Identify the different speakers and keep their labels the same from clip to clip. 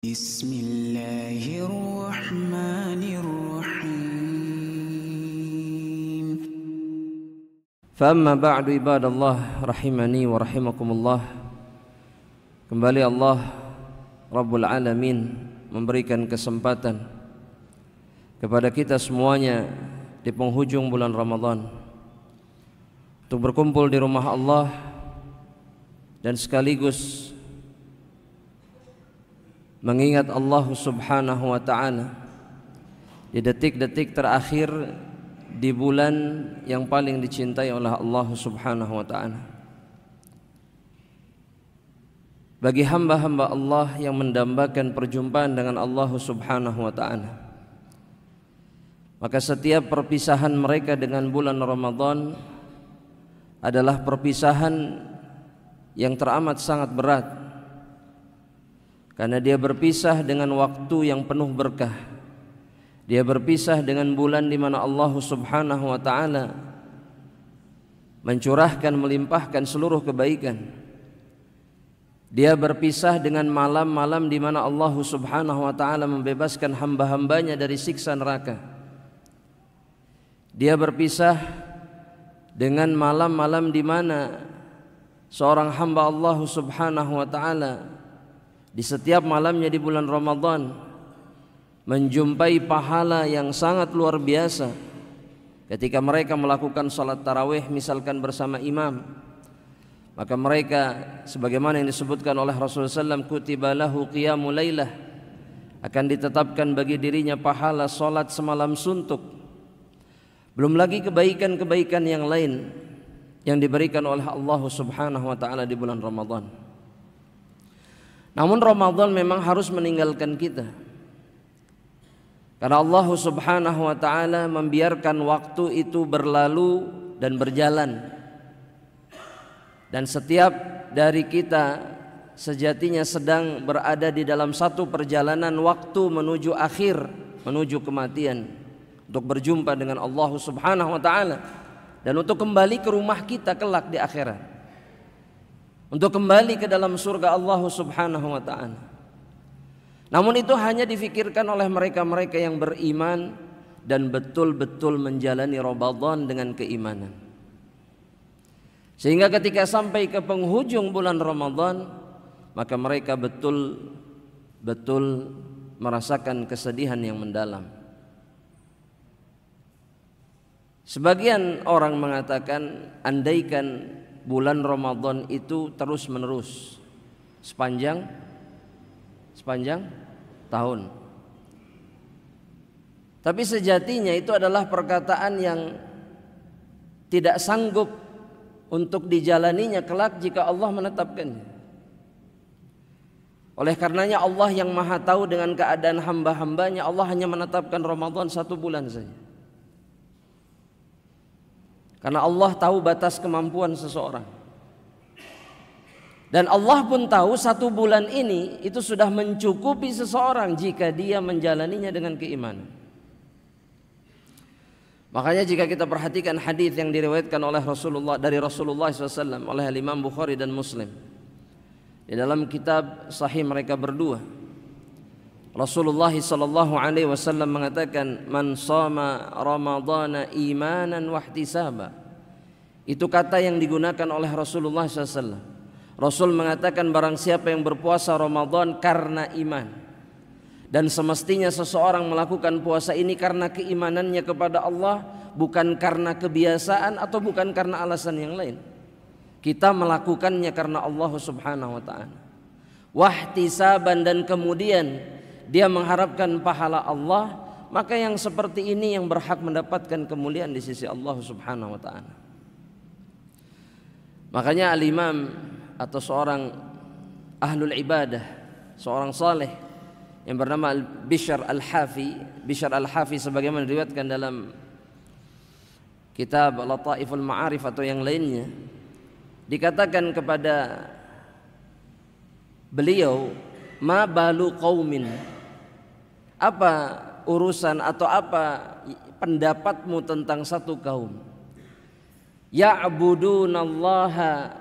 Speaker 1: Bismillahirrahmanirrahim.
Speaker 2: Fa amma ba'du ibadallah rahimani wa rahimakumullah. Kembali Allah Rabbul Alamin memberikan kesempatan kepada kita semuanya di penghujung bulan Ramadan untuk berkumpul di rumah Allah dan sekaligus mengingat Allah Subhanahu wa ta'ala di detik-detik terakhir di bulan yang paling dicintai oleh Allah Subhanahu wa ta'ala. Bagi hamba-hamba Allah yang mendambakan perjumpaan dengan Allah Subhanahu wa ta'ala, maka setiap perpisahan mereka dengan bulan Ramadan adalah perpisahan yang teramat sangat berat, karena dia berpisah dengan waktu yang penuh berkah. Dia berpisah dengan bulan di mana Allah Subhanahu wa ta'ala mencurahkan, melimpahkan seluruh kebaikan. Dia berpisah dengan malam-malam di mana Allah Subhanahu wa ta'ala membebaskan hamba-hambanya dari siksa neraka. Dia berpisah dengan malam-malam di mana seorang hamba Allah Subhanahu wa ta'ala di setiap malamnya di bulan Ramadan menjumpai pahala yang sangat luar biasa ketika mereka melakukan salat tarawih misalkan bersama imam. Maka mereka sebagaimana yang disebutkan oleh Rasulullah SAW, kutiba lahu qiyamul lailah, akan ditetapkan bagi dirinya pahala salat semalam suntuk. Belum lagi kebaikan-kebaikan yang lain yang diberikan oleh Allah Subhanahu wa ta'ala di bulan Ramadan. Namun Ramadan memang harus meninggalkan kita, karena Allah Subhanahu wa ta'ala membiarkan waktu itu berlalu dan berjalan. Dan setiap dari kita sejatinya sedang berada di dalam satu perjalanan waktu menuju akhir, menuju kematian, untuk berjumpa dengan Allah Subhanahu wa ta'ala dan untuk kembali ke rumah kita kelak di akhirat, untuk kembali ke dalam surga Allah Subhanahu wa ta'ala. Namun itu hanya difikirkan oleh mereka-mereka yang beriman dan betul-betul menjalani Ramadan dengan keimanan. Sehingga ketika sampai ke penghujung bulan Ramadan, maka mereka betul-betul merasakan kesedihan yang mendalam. Sebagian orang mengatakan, andaikan bulan Ramadan itu terus menerus sepanjang tahun. Tapi sejatinya itu adalah perkataan yang tidak sanggup untuk dijalaninya kelak jika Allah menetapkannya. Oleh karenanya Allah yang maha tahu dengan keadaan hamba-hambanya, Allah hanya menetapkan Ramadan 1 bulan saja. Karena Allah tahu batas kemampuan seseorang. Dan Allah pun tahu 1 bulan ini itu sudah mencukupi seseorang jika dia menjalaninya dengan keimanan. Makanya jika kita perhatikan hadis yang diriwayatkan oleh Rasulullah dari Rasulullah SAW oleh Imam Bukhari dan Muslim, di dalam kitab sahih mereka berdua, Rasulullah SAW mengatakan, man shoma ramadhana imanan wahtisaba. Itu kata yang digunakan oleh Rasulullah SAW. Rasul mengatakan, barang siapa yang berpuasa Ramadan karena iman, dan semestinya seseorang melakukan puasa ini karena keimanannya kepada Allah, bukan karena kebiasaan atau bukan karena alasan yang lain. Kita melakukannya karena Allah Subhanahu wa ta'ala. Wahtisaban, dan kemudian dia mengharapkan pahala Allah, maka yang seperti ini yang berhak mendapatkan kemuliaan di sisi Allah Subhanahu wa ta'ala. Makanya al-imam atau seorang ahlul ibadah, seorang saleh yang bernama Bishr al-Hafi sebagaimana diriwayatkan dalam kitab Lataiful Ma'arif atau yang lainnya, dikatakan kepada beliau, ma balu qaumin, apa urusan atau apa pendapatmu tentang satu kaum, ya'budunallaha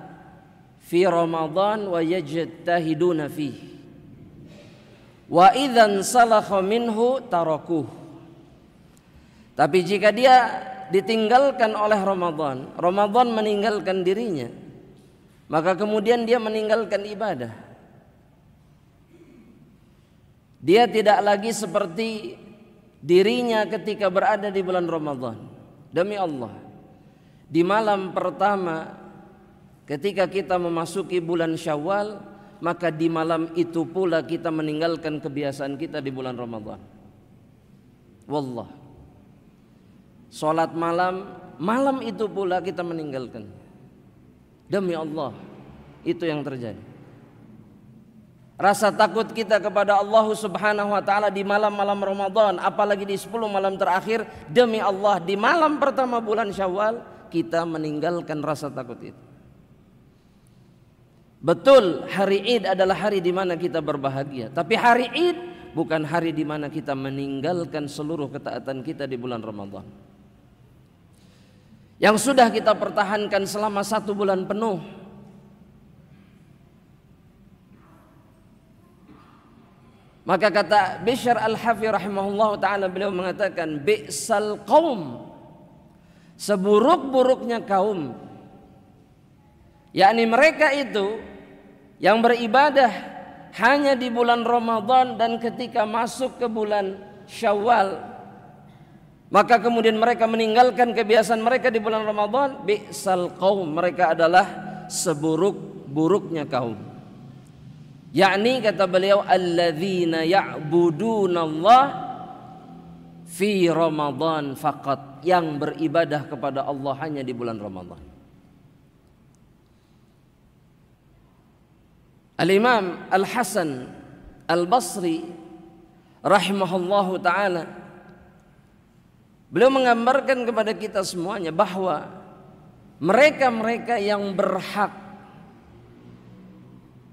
Speaker 2: fi Ramadan wa yajtahiduna fihi, Wa idzan salakha minhu tarakuh. Tapi jika dia ditinggalkan oleh Ramadan, Ramadan meninggalkan dirinya, maka kemudian dia meninggalkan ibadah. Dia tidak lagi seperti dirinya ketika berada di bulan Ramadan. Demi Allah, di malam pertama ketika kita memasuki bulan Syawal, maka di malam itu pula kita meninggalkan kebiasaan kita di bulan Ramadan. Wallah, salat malam itu pula kita meninggalkan. Demi Allah, itu yang terjadi. Rasa takut kita kepada Allah Subhanahu wa taala di malam-malam Ramadan, apalagi di 10 malam terakhir, demi Allah di malam pertama bulan Syawal kita meninggalkan rasa takut itu. Betul, hari Id adalah hari di mana kita berbahagia, tapi hari Id bukan hari di mana kita meninggalkan seluruh ketaatan kita di bulan Ramadan yang sudah kita pertahankan selama 1 bulan penuh. Maka kata Bishr Al-Hafi rahimahullah ta'ala, beliau mengatakan, bi'sal qaum, seburuk-buruknya kaum, yakni mereka itu yang beribadah hanya di bulan Ramadan dan ketika masuk ke bulan Syawal, maka kemudian mereka meninggalkan kebiasaan mereka di bulan Ramadan. Bi'sal qaum, mereka adalah seburuk-buruknya kaum. Yakni kata beliau, alladzina ya'budunallah fi Ramadan faqat, yang beribadah kepada Allah hanya di bulan Ramadan. Al-Imam Al-Hasan Al-Basri rahimahullahu ta'ala, beliau menggambarkan kepada kita semuanya bahwa mereka-mereka yang berhak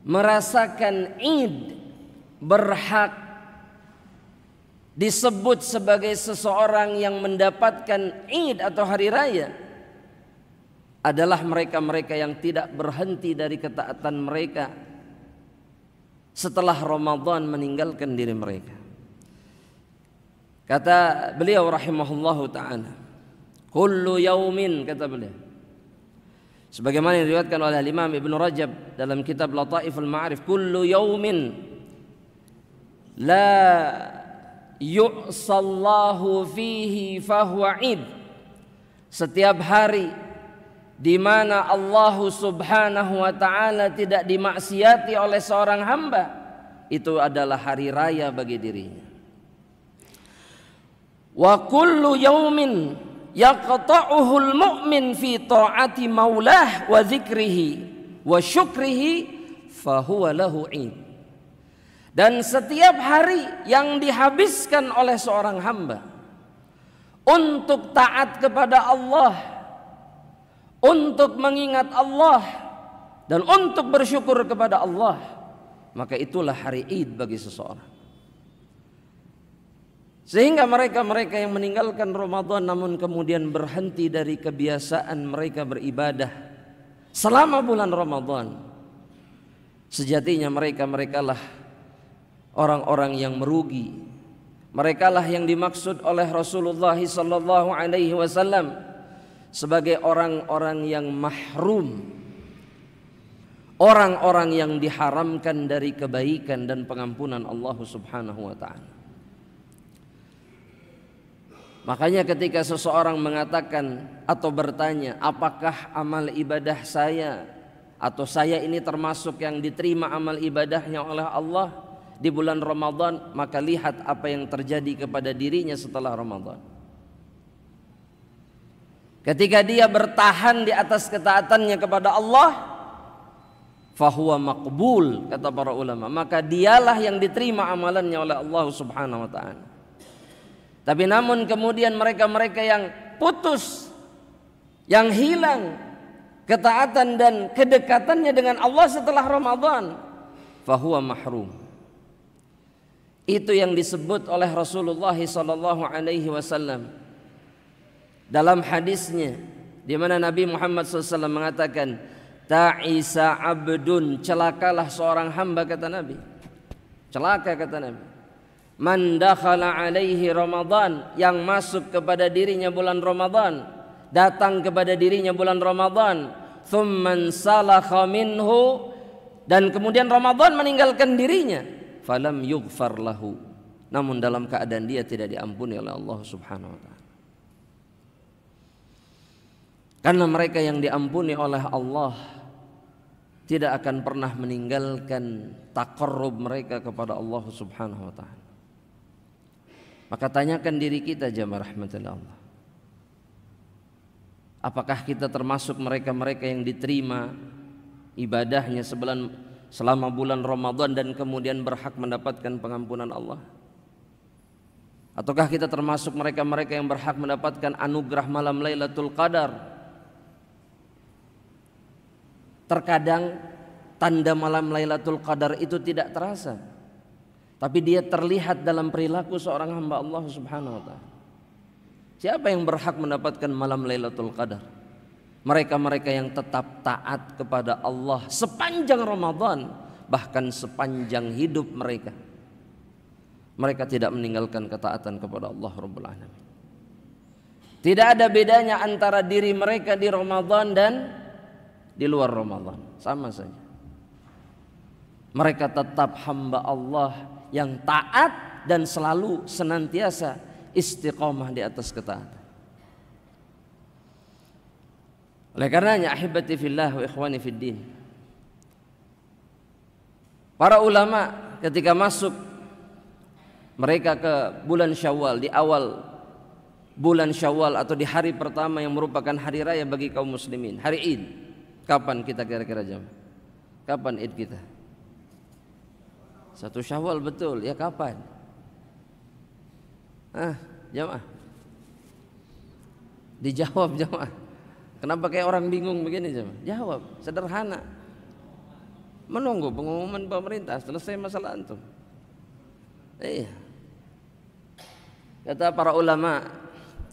Speaker 2: merasakan Id, berhak disebut sebagai seseorang yang mendapatkan Id atau hari raya, adalah mereka-mereka yang tidak berhenti dari ketaatan mereka setelah Ramadan meninggalkan diri mereka. Kata beliau rahimahullahu ta'ala, kullu yaumin, kata beliau, sebagaimana diriwayatkan oleh Imam Ibn Rajab dalam kitab Lataiful Ma'arif, kullu yaumin la yu'sallahu fihi fahuwa id, setiap hari di mana Allah Subhanahu wa taala tidak dimaksiati oleh seorang hamba, itu adalah hari raya bagi dirinya. Wa kullu yaumin yaqta'uhul mu'min fi ta'ati maulah wa dzikrihi wa syukrihi fahuwa lahu id. Dan setiap hari yang dihabiskan oleh seorang hamba untuk taat kepada Allah, untuk mengingat Allah, dan untuk bersyukur kepada Allah, maka itulah hari Id bagi seseorang. Sehingga mereka-mereka yang meninggalkan Ramadan namun kemudian berhenti dari kebiasaan mereka beribadah selama bulan Ramadan, sejatinya mereka-merekalah orang-orang yang merugi. Merekalah yang dimaksud oleh Rasulullah sallallahu alaihi wasallam sebagai orang-orang yang mahrum, orang-orang yang diharamkan dari kebaikan dan pengampunan Allah Subhanahu wa taala. Makanya ketika seseorang mengatakan atau bertanya, apakah amal ibadah saya atau saya ini termasuk yang diterima amal ibadahnya oleh Allah di bulan Ramadan, maka lihat apa yang terjadi kepada dirinya setelah Ramadan. Ketika dia bertahan di atas ketaatannya kepada Allah, fahuwa maqbul, kata para ulama, maka dialah yang diterima amalannya oleh Allah Subhanahu wa taala. Tapi namun kemudian mereka-mereka yang putus, yang hilang ketaatan dan kedekatannya dengan Allah setelah Ramadan, fahuwa mahrum. Itu yang disebut oleh Rasulullah sallallahu alaihi wasallam dalam hadisnya, di mana Nabi Muhammad SAW mengatakan, ta'isa abdun, celakalah seorang hamba, kata Nabi. Celaka kata Nabi. Man dakhala alaihi Ramadan, yang masuk kepada dirinya bulan Ramadan, datang kepada dirinya bulan Ramadan, thumman salakha minhu, dan kemudian Ramadan meninggalkan dirinya, falam yughfar lahu, namun dalam keadaan dia tidak diampuni oleh Allah Subhanahu wa taala. Karena mereka yang diampuni oleh Allah tidak akan pernah meninggalkan taqarrub mereka kepada Allah Subhanahu wa taala. Maka tanyakan diri kita jemaah rahmatillah Allah. Apakah kita termasuk mereka-mereka yang diterima ibadahnya selama bulan Ramadan dan kemudian berhak mendapatkan pengampunan Allah? Ataukah kita termasuk mereka-mereka yang berhak mendapatkan anugerah malam Lailatul Qadar? Terkadang tanda malam Lailatul Qadar itu tidak terasa, tapi dia terlihat dalam perilaku seorang hamba Allah Subhanahu wa taala. Siapa yang berhak mendapatkan malam Lailatul Qadar? Mereka-mereka yang tetap taat kepada Allah sepanjang Ramadan, bahkan sepanjang hidup mereka. Mereka tidak meninggalkan ketaatan kepada Allah Rabbul Alamin. Tidak ada bedanya antara diri mereka di Ramadan dan di luar Ramadan, sama saja. Mereka tetap hamba Allah yang taat dan selalu senantiasa istiqamah di atas ketaatan. Oleh karenanya ahibati fillah wa ikhwani fid din, para ulama ketika masuk mereka ke bulan Syawal, di awal bulan Syawal atau di hari pertama yang merupakan hari raya bagi kaum muslimin, hari Id. Kapan kita kira-kira jam? Kapan Id kita? 1 Syawal, betul ya. Kapan? Jamaah, dijawab jamaah. Kenapa kayak orang bingung begini jamaah? Jawab, sederhana. Menunggu pengumuman pemerintah, selesai masalah antum. Iya. Kata para ulama,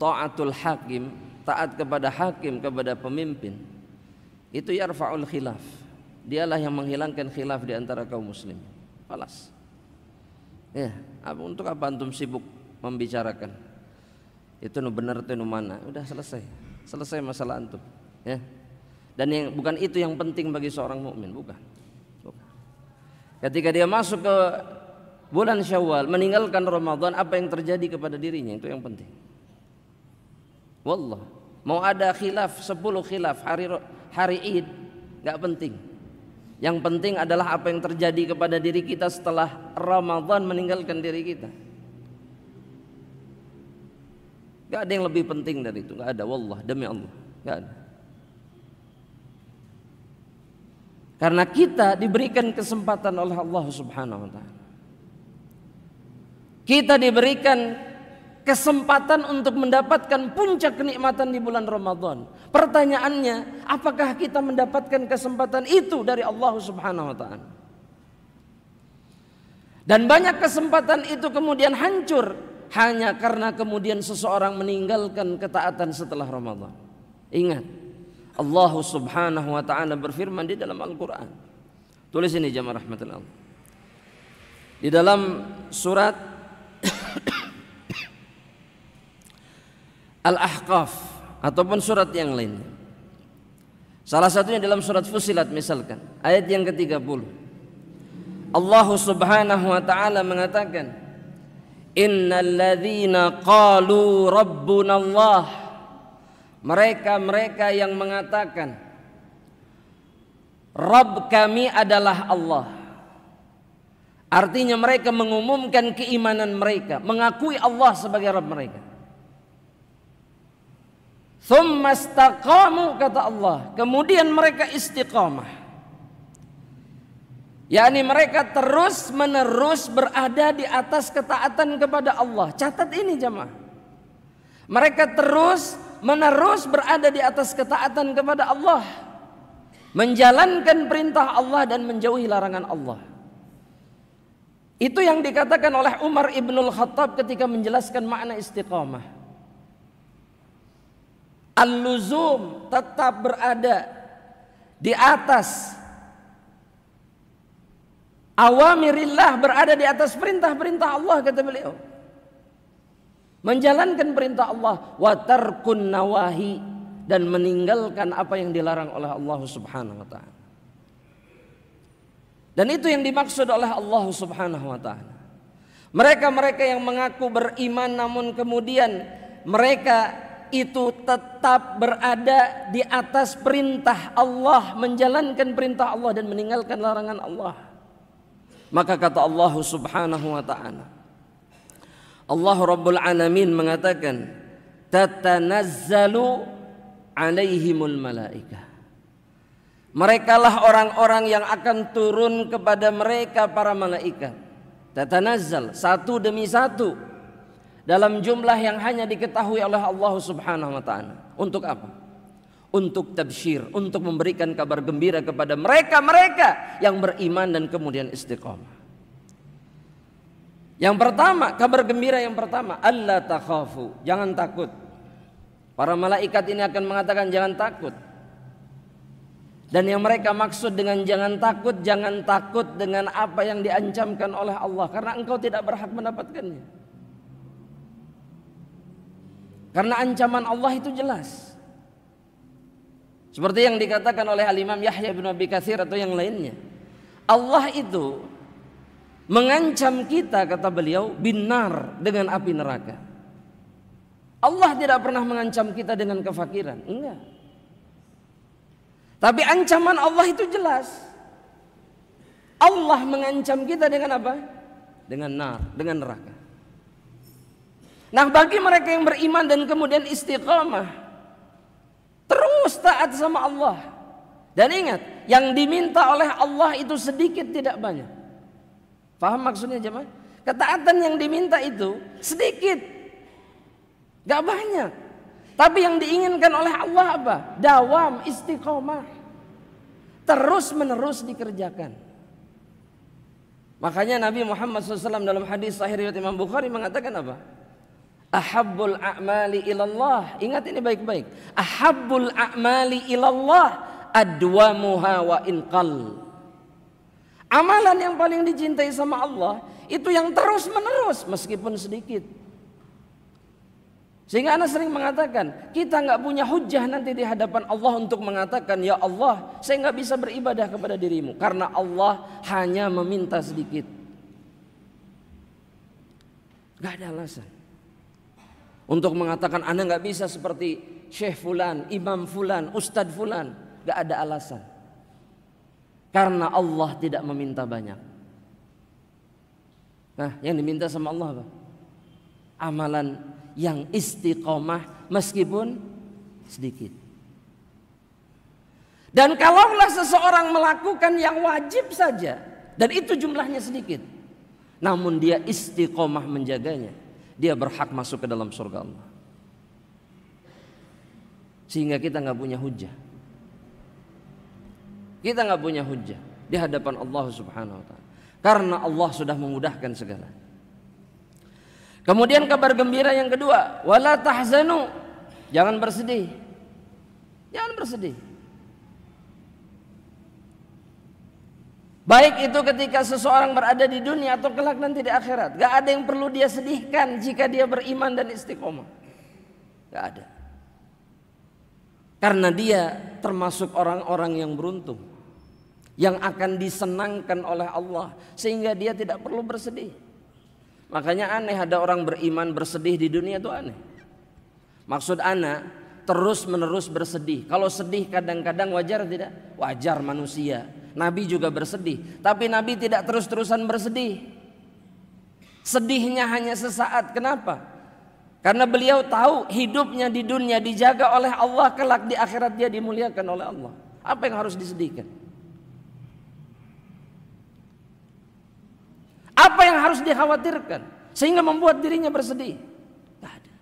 Speaker 2: ta'atul hakim, taat kepada hakim, kepada pemimpin, itu yarfa'ul khilaf. Dialah yang menghilangkan khilaf di antara kaum muslim. Falas. Ya, untuk apa antum sibuk membicarakan? Itu nu benar itu nu mana? Udah selesai. Selesai masalah antum, ya. Dan yang bukan itu yang penting bagi seorang mukmin, bukan. Ketika dia masuk ke bulan Syawal, meninggalkan Ramadan, apa yang terjadi kepada dirinya, itu yang penting. Wallah, mau ada khilaf 10 khilaf hari Id, gak penting. Yang penting adalah apa yang terjadi kepada diri kita setelah Ramadan meninggalkan diri kita. Gak ada yang lebih penting dari itu, gak ada. Wallah, demi Allah, gak ada. Karena kita diberikan kesempatan oleh Allah Subhanahu wa taala. Kita diberikan kesempatan untuk mendapatkan puncak kenikmatan di bulan Ramadan. Pertanyaannya, apakah kita mendapatkan kesempatan itu dari Allah Subhanahu wa taala? Dan banyak kesempatan itu kemudian hancur hanya karena kemudian seseorang meninggalkan ketaatan setelah Ramadan. Ingat, Allah Subhanahu wa taala berfirman di dalam Al-Qur'an. Tulis ini jamaah rahmatullah. Di dalam surat Al-Ahqaf ataupun surat yang lain. Salah satunya dalam surat Fussilat misalkan, ayat yang ke-30. Allah Subhanahu wa taala mengatakan, "Innal ladzina qalu rabbunallah." Mereka-mereka yang mengatakan Rabb kami adalah Allah. Artinya mereka mengumumkan keimanan mereka, mengakui Allah sebagai Rabb mereka. Tsumma istaqamu, kata Allah, kemudian mereka istiqamah, yakni mereka terus menerus berada di atas ketaatan kepada Allah. Catat ini jamaah, mereka terus menerus berada di atas ketaatan kepada Allah, menjalankan perintah Allah dan menjauhi larangan Allah. Itu yang dikatakan oleh Umar ibnul Khattab ketika menjelaskan makna istiqamah. Al-luzum, tetap berada di atas Awamirillah, berada di atas perintah-perintah Allah, kata beliau. Menjalankan perintah Allah, wa tarkun nawahi, dan meninggalkan apa yang dilarang oleh Allah Subhanahu wa taala. Dan itu yang dimaksud oleh Allah Subhanahu wa taala. Mereka-mereka yang mengaku beriman namun kemudian mereka itu tetap berada di atas perintah Allah, menjalankan perintah Allah dan meninggalkan larangan Allah. Maka kata Allah Subhanahu wa taala, Allah Rabbul Alamin mengatakan, tatanazzalu alaihimul malaikah. Merekalah orang-orang yang akan turun kepada mereka para malaikat. Tatanazzal, satu demi satu, dalam jumlah yang hanya diketahui oleh Allah Subhanahu wa taala. Untuk apa? Untuk tabsyir, untuk memberikan kabar gembira kepada mereka-mereka yang beriman dan kemudian istiqamah. Yang pertama, kabar gembira yang pertama, alla takhafu, jangan takut. Para malaikat ini akan mengatakan jangan takut. Dan yang mereka maksud dengan jangan takut dengan apa yang diancamkan oleh Allah, karena engkau tidak berhak mendapatkannya. Karena ancaman Allah itu jelas. Seperti yang dikatakan oleh Al-Imam Yahya bin Abi Katsir atau yang lainnya. Allah itu mengancam kita, kata beliau, binar, dengan api neraka. Allah tidak pernah mengancam kita dengan kefakiran, enggak. Tapi ancaman Allah itu jelas. Allah mengancam kita dengan apa? Dengan nar, dengan neraka. Nah, bagi mereka yang beriman dan kemudian istiqamah, terus taat sama Allah. Dan ingat, yang diminta oleh Allah itu sedikit tidak banyak. Paham maksudnya jemaah? Ketaatan yang diminta itu sedikit, gak banyak. Tapi yang diinginkan oleh Allah apa? Dawam, istiqomah, terus menerus dikerjakan. Makanya Nabi Muhammad SAW dalam hadis sahih riwayat Imam Bukhari mengatakan apa? Ahabbul a'mali ilallah. Ingat ini baik-baik. Ahabbul a'mali ilallah adwamuha wa inqal. Amalan yang paling dicintai sama Allah itu yang terus menerus meskipun sedikit. Sehingga Anas sering mengatakan, kita nggak punya hujah nanti di hadapan Allah untuk mengatakan, ya Allah, saya nggak bisa beribadah kepada dirimu karena Allah hanya meminta sedikit. Gak ada alasan untuk mengatakan Anda nggak bisa seperti Syekh Fulan, Imam Fulan, Ustadz Fulan. Gak ada alasan. Karena Allah tidak meminta banyak. Nah, yang diminta sama Allah apa? Amalan yang istiqomah meskipun sedikit. Dan kalaulah seseorang melakukan yang wajib saja, dan itu jumlahnya sedikit, namun dia istiqomah menjaganya, dia berhak masuk ke dalam surga Allah. Sehingga kita gak punya hujah. Kita gak punya hujah di hadapan Allah Subhanahu wa ta'ala, karena Allah sudah memudahkan segala. Kemudian kabar gembira yang kedua, wala tahzanu, jangan bersedih. Jangan bersedih. Baik itu ketika seseorang berada di dunia atau kelak nanti di akhirat. Gak ada yang perlu dia sedihkan jika dia beriman dan istiqomah. Gak ada. Karena dia termasuk orang-orang yang beruntung, yang akan disenangkan oleh Allah, sehingga dia tidak perlu bersedih. Makanya aneh ada orang beriman bersedih di dunia, itu aneh. Maksud ana terus menerus bersedih. Kalau sedih kadang-kadang wajar tidak? Wajar, manusia. Nabi juga bersedih, tapi Nabi tidak terus-terusan bersedih. Sedihnya hanya sesaat. Kenapa? Karena beliau tahu hidupnya di dunia dijaga oleh Allah, kelak di akhirat dia dimuliakan oleh Allah. Apa yang harus disedihkan? Apa yang harus dikhawatirkan sehingga membuat dirinya bersedih? Tidak ada.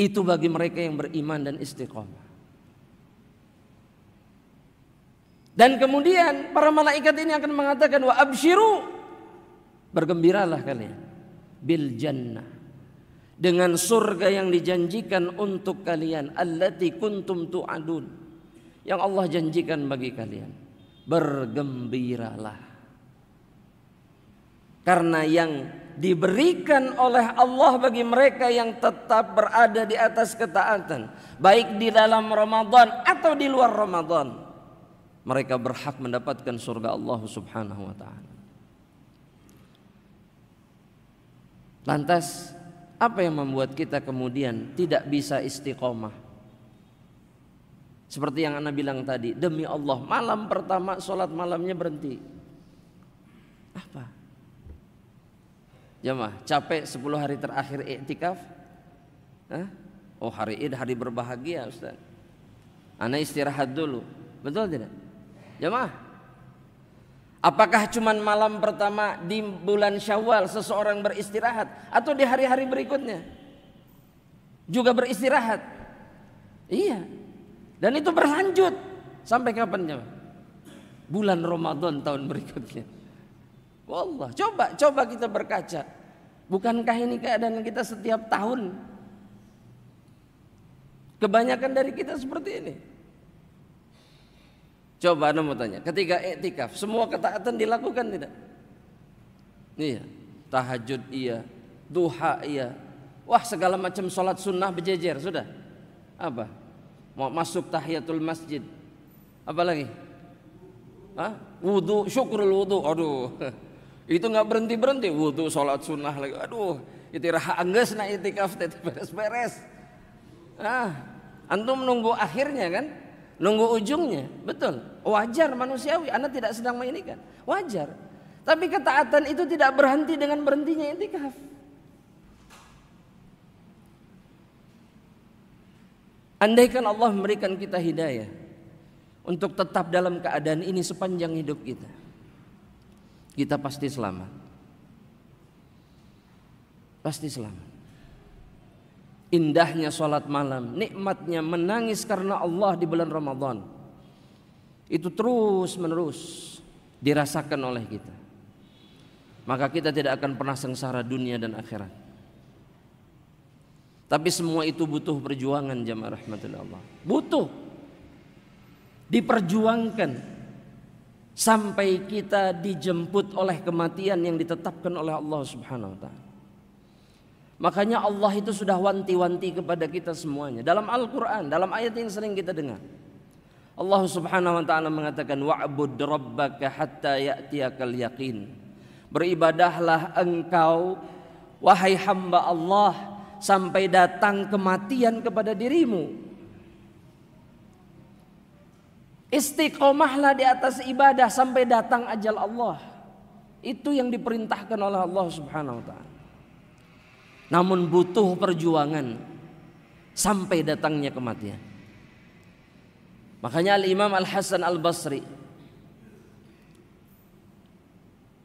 Speaker 2: Itu bagi mereka yang beriman dan istiqomah. Dan kemudian para malaikat ini akan mengatakan, wa absyiru, bergembiralah kalian, bil jannah, dengan surga yang dijanjikan untuk kalian, allati kuntum tu'adun, yang Allah janjikan bagi kalian. Bergembiralah. Karena yang diberikan oleh Allah bagi mereka yang tetap berada di atas ketaatan, baik di dalam Ramadan atau di luar Ramadan, mereka berhak mendapatkan surga Allah Subhanahu wa taala. Lantas apa yang membuat kita kemudian tidak bisa istiqomah? Seperti yang Anda bilang tadi, demi Allah malam pertama sholat malamnya berhenti. Apa? Jamaah, capek 10 hari terakhir iktikaf? Oh, hari Id, hari berbahagia Ustaz. Ana istirahat dulu. Betul tidak? Jamaah, apakah cuman malam pertama di bulan Syawal seseorang beristirahat, atau di hari-hari berikutnya juga beristirahat? Iya. Dan itu berlanjut sampai kapan, jamaah? Bulan Ramadan tahun berikutnya. Wallah, coba kita berkaca. Bukankah ini keadaan kita setiap tahun? Kebanyakan dari kita seperti ini. Coba Anda mau tanya, ketika iktikaf semua ketaatan dilakukan tidak? Iya, tahajud iya, duha iya. Wah, segala macam sholat sunnah berjejer sudah. Apa? Mau masuk tahiyatul masjid. Apa lagi? Wudu, syukrul wudu. Aduh. Itu nggak berhenti wudu, sholat sunnah lagi. Aduh, itu raha angges na itikaf teh beres-beres. Antum nunggu akhirnya kan, nunggu ujungnya, betul. Wajar manusiawi. Anda tidak sedang menginikan, wajar. Tapi ketaatan itu tidak berhenti dengan berhentinya itikaf. Andaikan Allah memberikan kita hidayah untuk tetap dalam keadaan ini sepanjang hidup kita, kita pasti selamat. Pasti selamat. Indahnya sholat malam, nikmatnya menangis karena Allah di bulan Ramadan, itu terus menerus dirasakan oleh kita. Maka kita tidak akan pernah sengsara dunia dan akhirat. Tapi semua itu butuh perjuangan, jamaah rahmatullah Allah. Butuh diperjuangkan sampai kita dijemput oleh kematian yang ditetapkan oleh Allah Subhanahu wa taala. Makanya Allah itu sudah wanti-wanti kepada kita semuanya dalam Al-Qur'an, dalam ayat yang sering kita dengar. Allah Subhanahu wa taala mengatakan wa'bud rabbaka hatta ya'tiyakal yaqin. Beribadahlah engkau wahai hamba Allah sampai datang kematian kepada dirimu. Istiqomahlah di atas ibadah sampai datang ajal Allah. Itu yang diperintahkan oleh Allah Subhanahu wa taala. Namun butuh perjuangan sampai datangnya kematian. Makanya Al-Imam Al-Hasan Al-Basri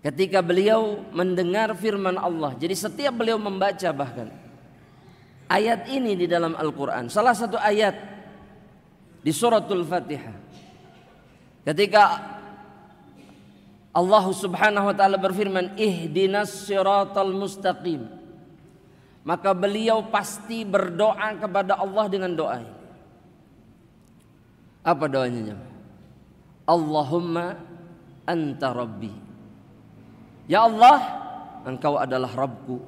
Speaker 2: ketika beliau mendengar firman Allah, jadi setiap beliau membaca bahkan ayat ini di dalam Al-Quran, salah satu ayat di suratul Fatihah, ketika Allah Subhanahu wa taala berfirman ihdinas siratal mustaqim, maka beliau pasti berdoa kepada Allah dengan doa ini. Apa doanya? Allahumma anta rabbi. Ya Allah, engkau adalah Rabbku.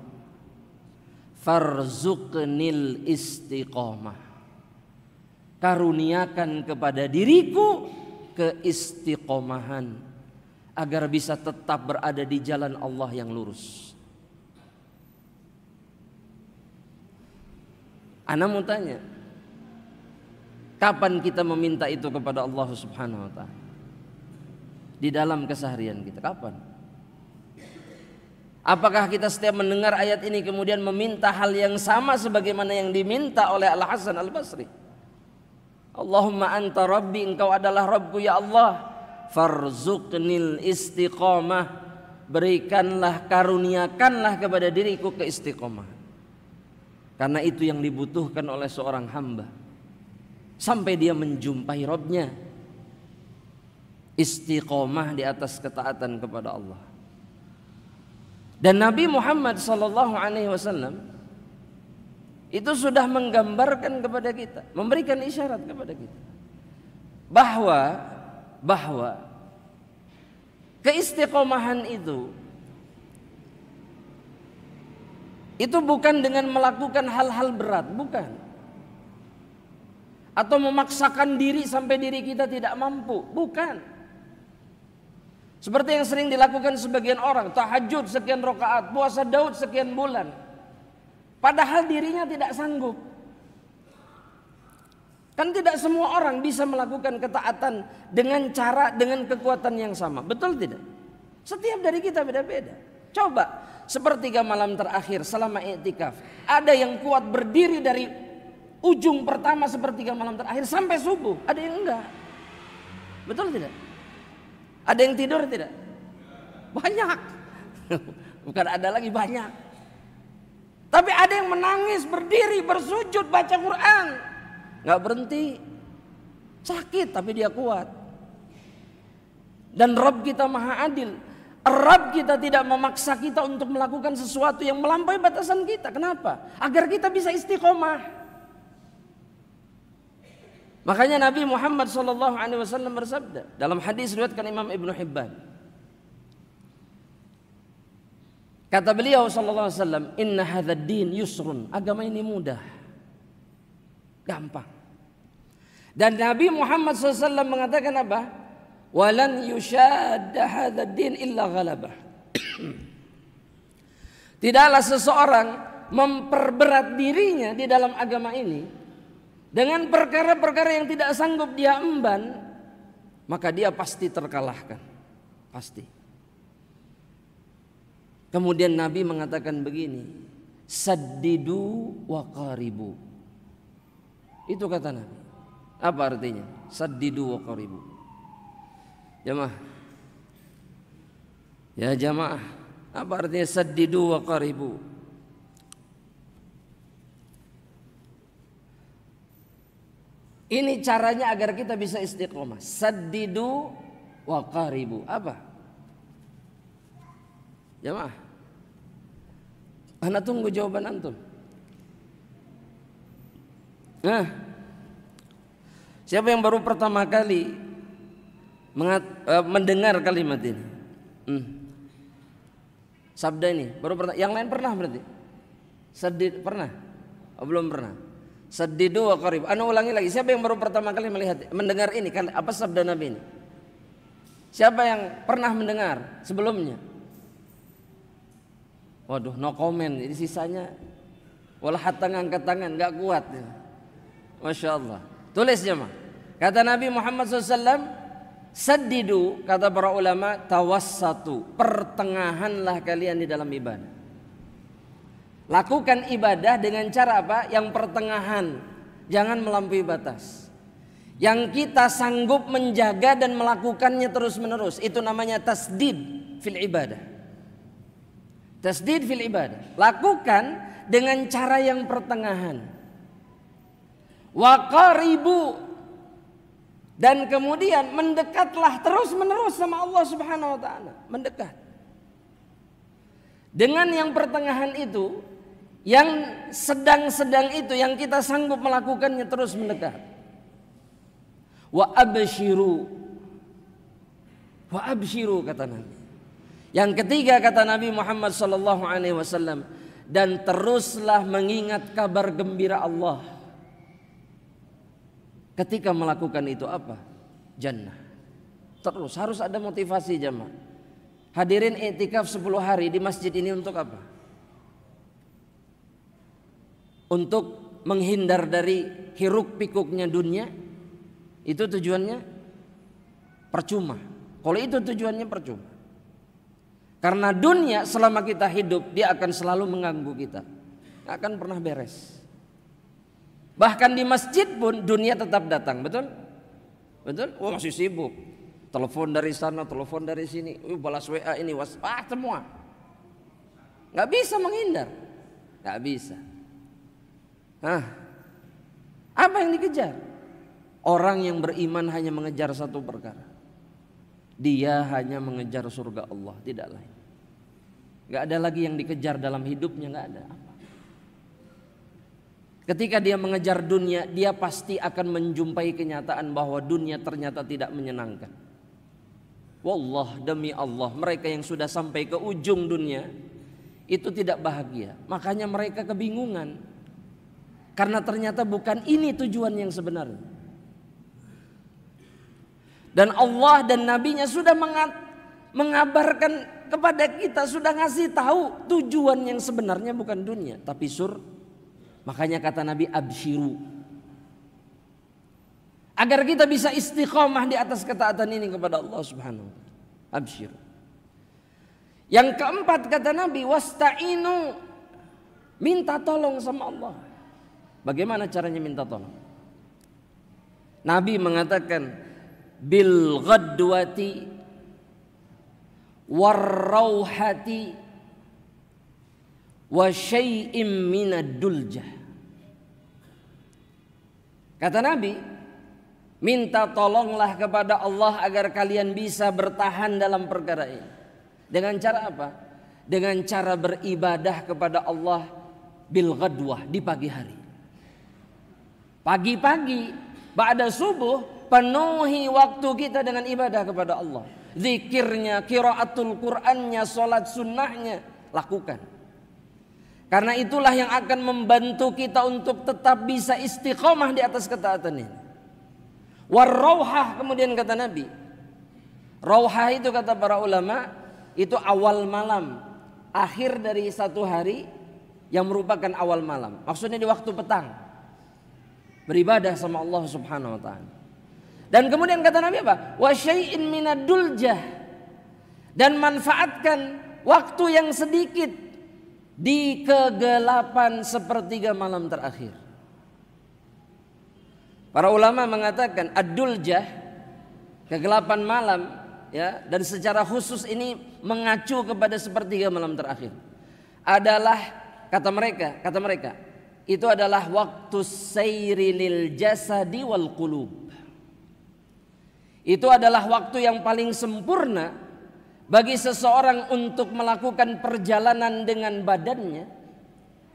Speaker 2: Farzuqnil istiqomah. Karuniakan kepada diriku keistiqomahan agar bisa tetap berada di jalan Allah yang lurus. Ana mau tanya, kapan kita meminta itu kepada Allah Subhanahu wa taala? Di dalam keseharian kita, kapan? Apakah kita setiap mendengar ayat ini kemudian meminta hal yang sama sebagaimana yang diminta oleh Al-Hasan Al-Basri? Allahumma anta rabbi, engkau adalah Rabbku ya Allah. Farzuqnil istiqomah, berikanlah, karuniakanlah kepada diriku keistiqomah. Karena itu yang dibutuhkan oleh seorang hamba sampai dia menjumpai Rabbnya. Istiqomah di atas ketaatan kepada Allah. Dan Nabi Muhammad SAW itu sudah menggambarkan kepada kita, memberikan isyarat kepada kita bahwa keistiqomahan itu Itu bukan dengan melakukan hal-hal berat, bukan. Atau memaksakan diri sampai diri kita tidak mampu, bukan. Seperti yang sering dilakukan sebagian orang, tahajud sekian rakaat, puasa Daud sekian bulan. Padahal dirinya tidak sanggup. Kan tidak semua orang bisa melakukan ketaatan dengan cara, dengan kekuatan yang sama. Betul tidak? Setiap dari kita beda-beda. Coba sepertiga malam terakhir selama i'tikaf, ada yang kuat berdiri dari ujung pertama sepertiga malam terakhir sampai subuh, ada yang enggak. Betul tidak? Ada yang tidur tidak? Banyak. Bukan ada lagi, banyak. Tapi ada yang menangis, berdiri, bersujud, baca Quran, nggak berhenti. Sakit tapi dia kuat. Dan Rabb kita maha adil. Rabb kita tidak memaksa kita untuk melakukan sesuatu yang melampaui batasan kita. Kenapa? Agar kita bisa istiqomah. Makanya Nabi Muhammad SAW bersabda dalam hadis riwayatkan Imam Ibnu Hibban. Kata beliau SAW, inna hadzal din yusrun. Agama ini mudah, gampang. Dan Nabi Muhammad SAW mengatakan apa? Walan yushadda hadzal din illa ghalabah. Tidaklah seseorang memperberat dirinya di dalam agama ini dengan perkara-perkara yang tidak sanggup dia emban, maka dia pasti terkalahkan. Pasti. Kemudian Nabi mengatakan begini, saddidu wa qaribu. Itu kata Nabi. Apa artinya? Saddidu wa qaribu. Jamaah. Ya jamaah. Apa artinya saddidu wa qaribu? Ini caranya agar kita bisa istiqomah. Saddidu wa qaribu. Apa? Jamaah. Ana tunggu jawaban antum. Nah, siapa yang baru pertama kali mendengar kalimat ini? Sabda ini baru pertama. Yang lain pernah berarti? Sadid pernah? Oh, belum pernah. Saddidu wa qarib. Anu ulangi lagi. Siapa yang baru pertama kali mendengar ini? Apa sabda Nabi ini? Siapa yang pernah mendengar sebelumnya? Waduh, no comment. Ini sisanya walah hatta ngangkat tangan, nggak kuat. Ya. Masya Allah. Tulis jemaah. Kata Nabi Muhammad SAW, saddidu, kata para ulama, tawassatu, pertengahanlah kalian di dalam ibadah. Lakukan ibadah dengan cara apa? Yang pertengahan, jangan melampaui batas. Yang kita sanggup menjaga dan melakukannya terus menerus, itu namanya tasdid fil ibadah. Tasdid fil ibadah. Lakukan dengan cara yang pertengahan. Wa qaribu, dan kemudian mendekatlah terus menerus sama Allah Subhanahu wa taala, mendekat. Dengan yang pertengahan itu, yang sedang-sedang itu, yang kita sanggup melakukannya terus mendekat. Wa abshiru. Wa abshiru kata Nabi. Yang ketiga kata Nabi Muhammad SAW, dan teruslah mengingat kabar gembira Allah. Ketika melakukan itu apa? Jannah. Terus harus ada motivasi jamaah. Hadirin i'tikaf 10 hari di masjid ini untuk apa? Untuk menghindar dari hiruk pikuknya dunia. Itu tujuannya percuma. Kalau itu tujuannya percuma. Karena dunia selama kita hidup dia akan selalu mengganggu kita. Gak akan pernah beres. Bahkan di masjid pun dunia tetap datang, betul? Betul? Oh masih sibuk. Telepon dari sana, telepon dari sini, balas WA ini, WhatsApp, semua. Gak bisa menghindar. Gak bisa. Nah, apa yang dikejar? Orang yang beriman hanya mengejar satu perkara. Dia hanya mengejar surga Allah, tidak lain. Gak ada lagi yang dikejar dalam hidupnya, gak ada apa. Ketika dia mengejar dunia, dia pasti akan menjumpai kenyataan bahwa dunia ternyata tidak menyenangkan. Wallah, demi Allah, mereka yang sudah sampai ke ujung dunia itu tidak bahagia. Makanya mereka kebingungan. Karena ternyata bukan ini tujuan yang sebenarnya. Dan Allah dan Nabi-Nya sudah mengabarkan kepada kita, sudah ngasih tahu tujuan yang sebenarnya bukan dunia tapi surga. Makanya kata Nabi, absyiru, agar kita bisa istiqomah di atas ketaatan ini kepada Allah Subhanahu wa taala. Absyiru. Yang keempat kata Nabi, wasta'inu, minta tolong sama Allah. Bagaimana caranya minta tolong? Nabi mengatakan bil ghadwati warrauhati wa syai'im minad duljah. Kata Nabi, minta tolonglah kepada Allah agar kalian bisa bertahan dalam perkara ini. Dengan cara apa? Dengan cara beribadah kepada Allah bil ghadwah, di pagi hari. Pagi-pagi, ba'da subuh, penuhi waktu kita dengan ibadah kepada Allah. Zikirnya, qiraatul Qur'annya, salat sunnahnya, lakukan. Karena itulah yang akan membantu kita untuk tetap bisa istiqomah di atas ketaatan ini. Warrauhah, kemudian kata Nabi, rauhah itu kata para ulama, itu awal malam, akhir dari satu hari yang merupakan awal malam. Maksudnya di waktu petang, beribadah sama Allah Subhanahu wa taala. Dan kemudian kata Nabi apa? Wa syai'in minad duljah, dan manfaatkan waktu yang sedikit di kegelapan sepertiga malam terakhir. Para ulama mengatakan ad-duljah, kegelapan malam, ya, dan secara khusus ini mengacu kepada sepertiga malam terakhir. Adalah kata mereka itu adalah waktu sayri lil jasadi wal qulub. Itu adalah waktu yang paling sempurna bagi seseorang untuk melakukan perjalanan dengan badannya,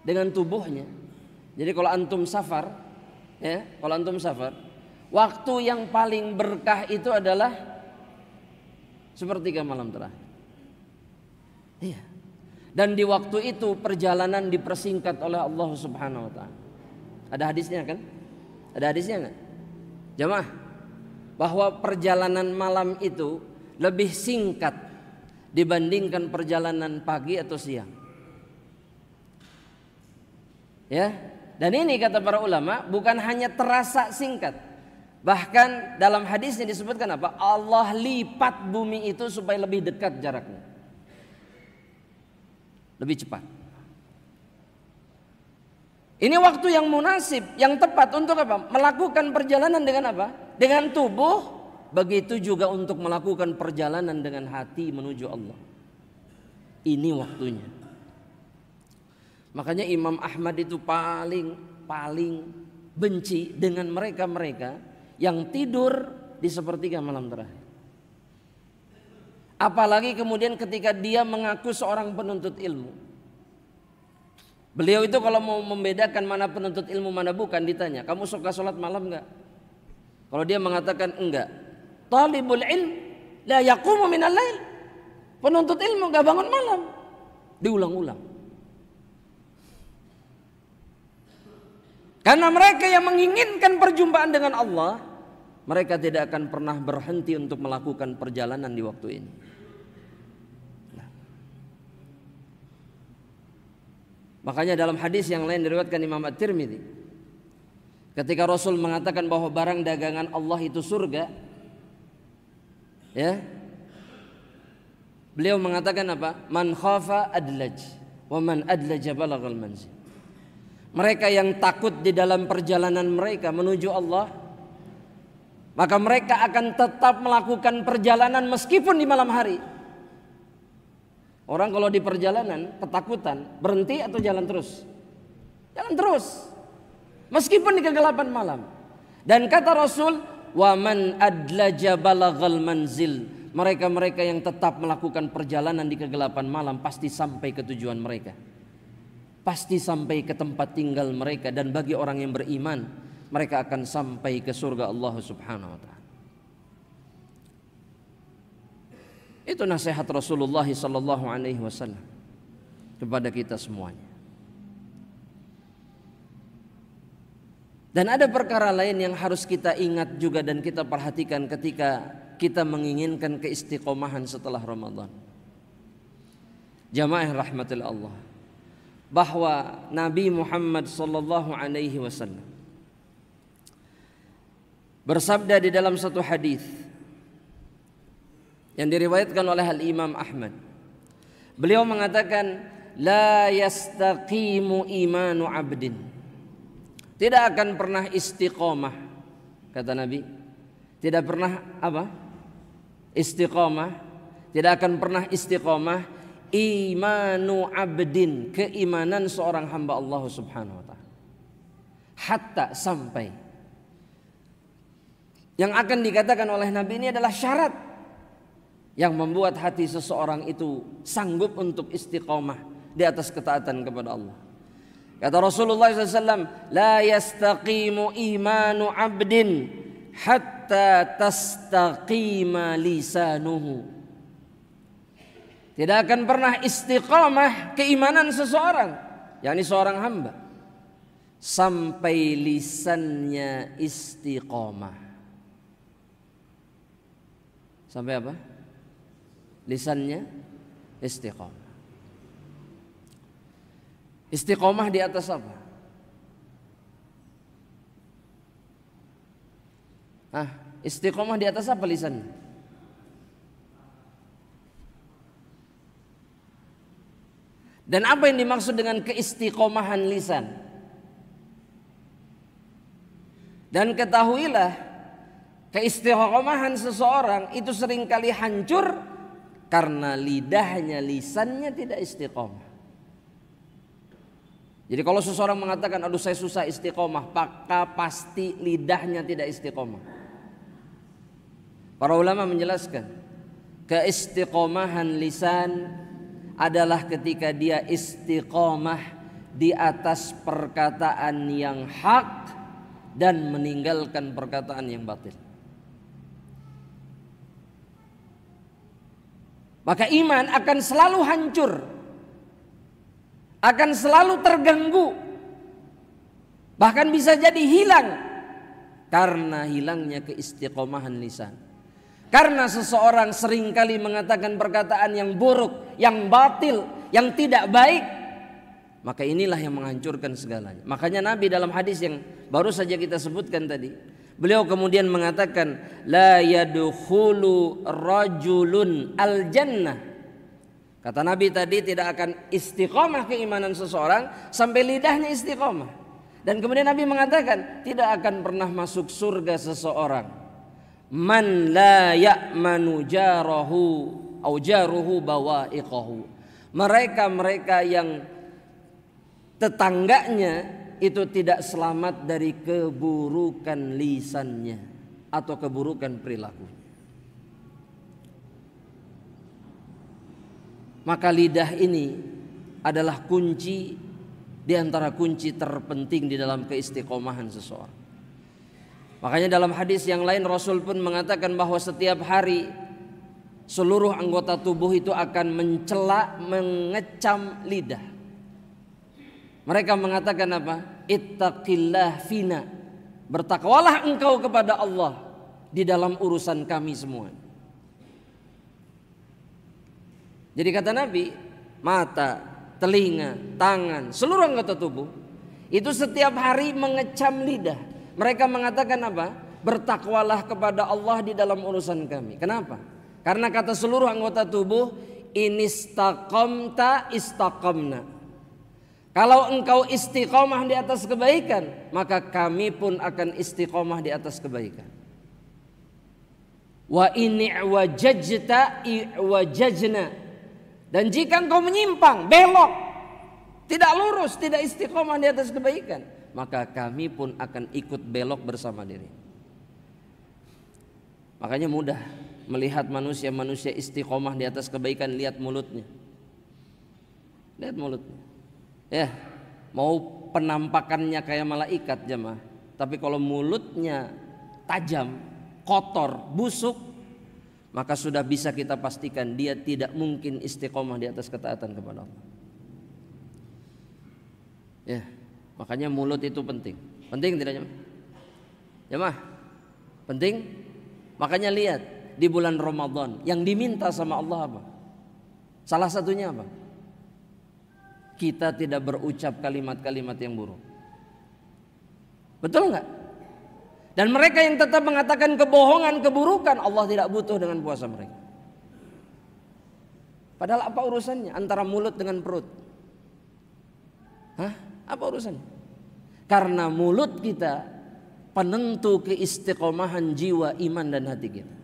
Speaker 2: dengan tubuhnya. Jadi kalau antum safar, ya, waktu yang paling berkah itu adalah sepertiga malam terakhir. Iya. Dan di waktu itu perjalanan dipersingkat oleh Allah Subhanahu wa taala. Ada hadisnya kan? Ada hadisnya enggak? Jamaah, bahwa perjalanan malam itu lebih singkat dibandingkan perjalanan pagi atau siang. Ya. Dan ini kata para ulama bukan hanya terasa singkat. Bahkan dalam hadisnya disebutkan apa? Allah lipat bumi itu supaya lebih dekat jaraknya. Lebih cepat. Ini waktu yang munasib, yang tepat untuk apa? Melakukan perjalanan dengan apa? Dengan tubuh. Begitu juga untuk melakukan perjalanan dengan hati menuju Allah. Ini waktunya. Makanya Imam Ahmad itu paling benci dengan mereka-mereka yang tidur di sepertiga malam terakhir. Apalagi kemudian ketika dia mengaku seorang penuntut ilmu. Beliau itu kalau mau membedakan mana penuntut ilmu mana bukan ditanya, kamu suka sholat malam enggak? Kalau dia mengatakan enggak, talibul ilm la yaqumu minal lail. Penuntut ilmu enggak bangun malam. Diulang-ulang. Karena mereka yang menginginkan perjumpaan dengan Allah, mereka tidak akan pernah berhenti untuk melakukan perjalanan di waktu ini. Makanya dalam hadis yang lain diriwayatkan Imam At-Tirmidzi, ketika Rasul mengatakan bahwa barang dagangan Allah itu surga, ya, beliau mengatakan apa? Man khafa adlaj, wa man adlaja balagal manzil. Mereka yang takut di dalam perjalanan mereka menuju Allah, maka mereka akan tetap melakukan perjalanan meskipun di malam hari. Orang kalau di perjalanan ketakutan, berhenti atau jalan terus? Jalan terus. Meskipun di kegelapan malam. Dan kata Rasul, "Wa man adlaja balagal manzil." Mereka-mereka yang tetap melakukan perjalanan di kegelapan malam pasti sampai ke tujuan mereka. Pasti sampai ke tempat tinggal mereka, dan bagi orang yang beriman, mereka akan sampai ke surga Allah Subhanahu wa taala. Itu nasihat Rasulullah sallallahu alaihi wasallam. kepada kita semuanya. Dan ada perkara lain yang harus kita ingat juga dan kita perhatikan ketika kita menginginkan keistiqomahan setelah Ramadan. Jamaah rahmatil Allah, bahwa Nabi Muhammad sallallahu alaihi wasallam bersabda di dalam satu hadis yang diriwayatkan oleh Al-Imam Ahmad. Beliau mengatakan, la yastaqimu imanu abdin. Tidak akan pernah istiqomah, kata Nabi. Tidak pernah apa? Istiqomah. Tidak akan pernah istiqomah imanu abdin, keimanan seorang hamba Allah Subhanahu wa taala. Hatta sampai, yang akan dikatakan oleh Nabi ini adalah syarat yang membuat hati seseorang itu sanggup untuk istiqomah di atas ketaatan kepada Allah. Kata Rasulullah SAW, la yastaqimu imanu abdin hatta tastaqima lisanuhu. Tidak akan pernah istiqamah keimanan seseorang, yakni seorang hamba, sampai lisannya istiqamah. Sampai apa? Lisannya istiqamah. Istiqomah di atas apa? Istiqomah di atas apa lisannya? Dan apa yang dimaksud dengan keistiqomahan lisan? Dan ketahuilah, keistiqomahan seseorang itu seringkali hancur karena lidahnya, lisannya tidak istiqomah. Jadi kalau seseorang mengatakan, aduh saya susah istiqomah, maka pasti lidahnya tidak istiqomah. Para ulama menjelaskan, keistiqomahan lisan adalah ketika dia istiqomah di atas perkataan yang hak dan meninggalkan perkataan yang batil. Maka iman akan selalu hancur, akan selalu terganggu, bahkan bisa jadi hilang karena hilangnya keistiqomahan lisan. Karena seseorang seringkali mengatakan perkataan yang buruk, yang batil, yang tidak baik, maka inilah yang menghancurkan segalanya. Makanya Nabi dalam hadis yang baru saja kita sebutkan tadi, beliau kemudian mengatakan, la yadkhulu rajulun al jannah. Kata Nabi tadi, tidak akan istiqomah keimanan seseorang sampai lidahnya istiqomah. Dan kemudian Nabi mengatakan, tidak akan pernah masuk surga seseorang man la ya'manu jarahu au jaruhu bawa'iqahu. Mereka yang tetangganya itu tidak selamat dari keburukan lisannya atau keburukan perilakunya. Maka lidah ini adalah kunci di antara kunci terpenting di dalam keistiqomahan seseorang. Makanya dalam hadis yang lain Rasul pun mengatakan bahwa setiap hari seluruh anggota tubuh itu akan mencela, mengecam lidah. Mereka mengatakan apa? Ittaqillah fina. Bertakwalah engkau kepada Allah di dalam urusan kami semua. Jadi kata Nabi, mata, telinga, tangan, seluruh anggota tubuh itu setiap hari mengecam lidah. Mereka mengatakan apa? Bertakwalah kepada Allah di dalam urusan kami. Kenapa? Karena kata seluruh anggota tubuh, inistaqamta istaqamna. Kalau engkau istiqomah di atas kebaikan, maka kami pun akan istiqomah di atas kebaikan. Wa ini wajajta iwajajna. Dan jika engkau menyimpang, belok, tidak lurus, tidak istiqomah di atas kebaikan, maka kami pun akan ikut belok bersama diri. Makanya mudah melihat manusia-manusia istiqomah di atas kebaikan, lihat mulutnya. Lihat mulutnya. Ya, mau penampakannya kayak malaikat jemaah, tapi kalau mulutnya tajam, kotor, busuk, maka sudah bisa kita pastikan dia tidak mungkin istiqomah di atas ketaatan kepada Allah. Ya, makanya mulut itu penting. Penting tidak jemaah? Jemaah, penting. Makanya lihat di bulan Ramadan yang diminta sama Allah apa? Salah satunya apa? Kita tidak berucap kalimat-kalimat yang buruk. Betul nggak? Dan mereka yang tetap mengatakan kebohongan, keburukan, Allah tidak butuh dengan puasa mereka. Padahal apa urusannya antara mulut dengan perut? Hah? Apa urusannya? Karena mulut kita penentu keistiqomahan jiwa, iman dan hati kita.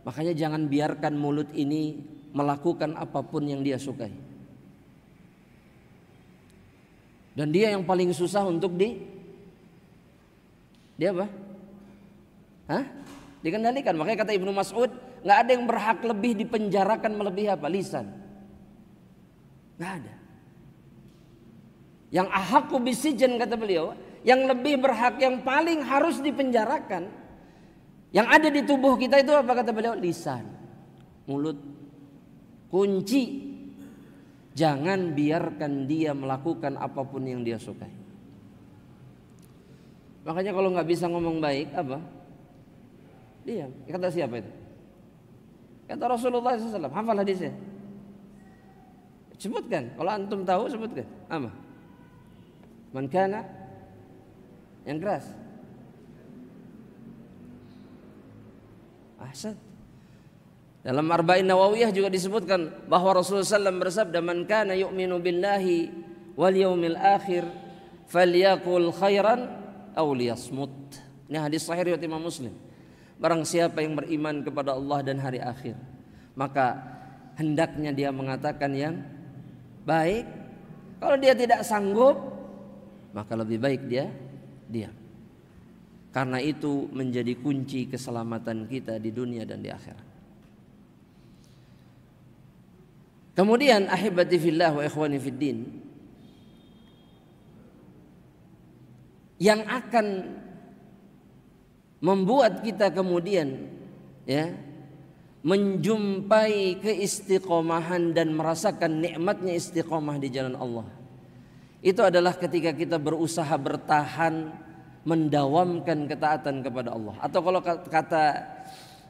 Speaker 2: Makanya jangan biarkan mulut ini melakukan apapun yang dia sukai. Dan dia yang paling susah untuk dia apa? Hah? Dikendalikan. Makanya kata Ibnu Mas'ud, nggak ada yang berhak lebih dipenjarakan melebihi apa? Lisan. Nggak ada. Yang ahaqqu bisijan kata beliau, yang lebih berhak, yang paling harus dipenjarakan, yang ada di tubuh kita itu apa kata beliau? Lisan, mulut, kunci. Jangan biarkan dia melakukan apapun yang dia sukai. Makanya kalau nggak bisa ngomong baik apa? Diam. Kata siapa itu? Kata Rasulullah SAW. Hafal hadisnya. Sebutkan. Kalau antum tahu sebutkan. Apa? Man kana, yang keras. Ahsan. Dalam Arba'in Nawawiyah juga disebutkan bahwa Rasulullah SAW bersabda, man kana yu'minu billahi wal yaumil akhir falyaqul khairan aw liyasmut. Ini hadis sahih riwayat Imam Muslim. Barang siapa yang beriman kepada Allah dan hari akhir, maka hendaknya dia mengatakan yang baik. Kalau dia tidak sanggup, maka lebih baik dia diam. Karena itu menjadi kunci keselamatan kita di dunia dan di akhirat. Kemudian ahibati fillah wa ikhwani fiddin, yang akan membuat kita kemudian menjumpai keistiqomahan dan merasakan nikmatnya istiqomah di jalan Allah, itu adalah ketika kita berusaha bertahan mendawamkan ketaatan kepada Allah, atau kalau kata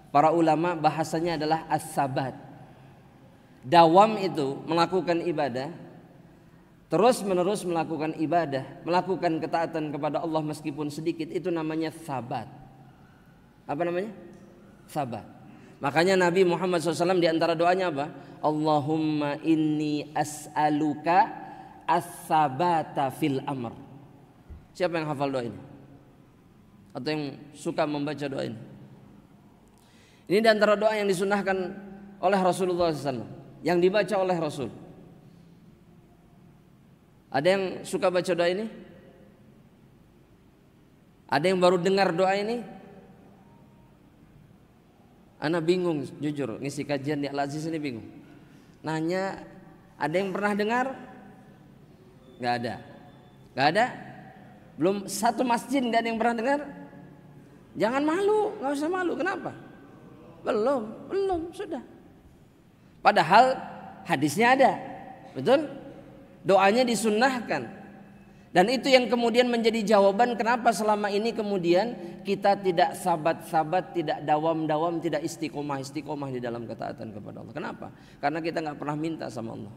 Speaker 2: para ulama bahasanya adalah as-sabat. Dawam itu melakukan ibadah, terus menerus melakukan ibadah, melakukan ketaatan kepada Allah meskipun sedikit, itu namanya sabat. Apa namanya? Sabat. Makanya Nabi Muhammad SAW di antara doanya apa? Allahumma inni as'aluka as-sabata fil amr. Siapa yang hafal doa ini? Atau yang suka membaca doa ini? Ini di antara doa yang disunahkan oleh Rasulullah SAW, yang dibaca oleh Rasul. Ada yang suka baca doa ini? Ada yang baru dengar doa ini? Ana bingung jujur, ngisi kajian di Al-Aziz ini bingung. Nanya, ada yang pernah dengar? Gak ada. Gak ada? Belum satu masjid gak ada yang pernah dengar? Jangan malu, gak usah malu. Kenapa? Belum, sudah. Padahal hadisnya ada, betul? Doanya disunnahkan. Dan itu yang kemudian menjadi jawaban kenapa selama ini kemudian kita tidak sabat-sabat, tidak dawam-dawam, tidak istiqomah di dalam ketaatan kepada Allah. Kenapa? Karena kita gak pernah minta sama Allah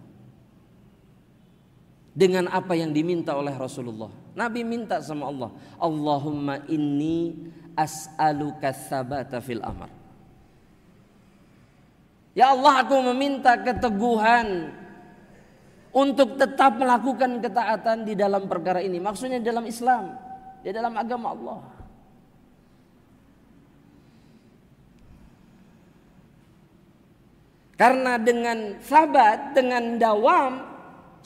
Speaker 2: dengan apa yang diminta oleh Rasulullah. Nabi minta sama Allah, Allahumma inni as'aluka tsabata fil amr. Ya Allah, aku meminta keteguhan untuk tetap melakukan ketaatan di dalam perkara ini. Maksudnya dalam Islam, di dalam agama Allah. Karena dengan sabat, dengan dawam,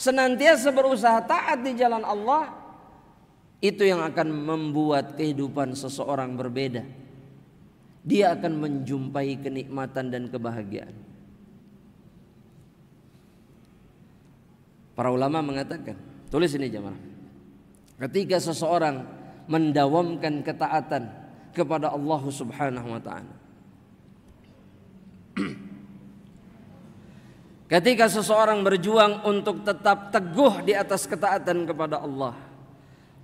Speaker 2: senantiasa berusaha taat di jalan Allah, itu yang akan membuat kehidupan seseorang berbeda. Dia akan menjumpai kenikmatan dan kebahagiaan. Para ulama mengatakan, tulis ini jemaah, ketika seseorang mendawamkan ketaatan kepada Allah Subhanahu wa ta'ala, Ketika seseorang berjuang untuk tetap teguh di atas ketaatan kepada Allah,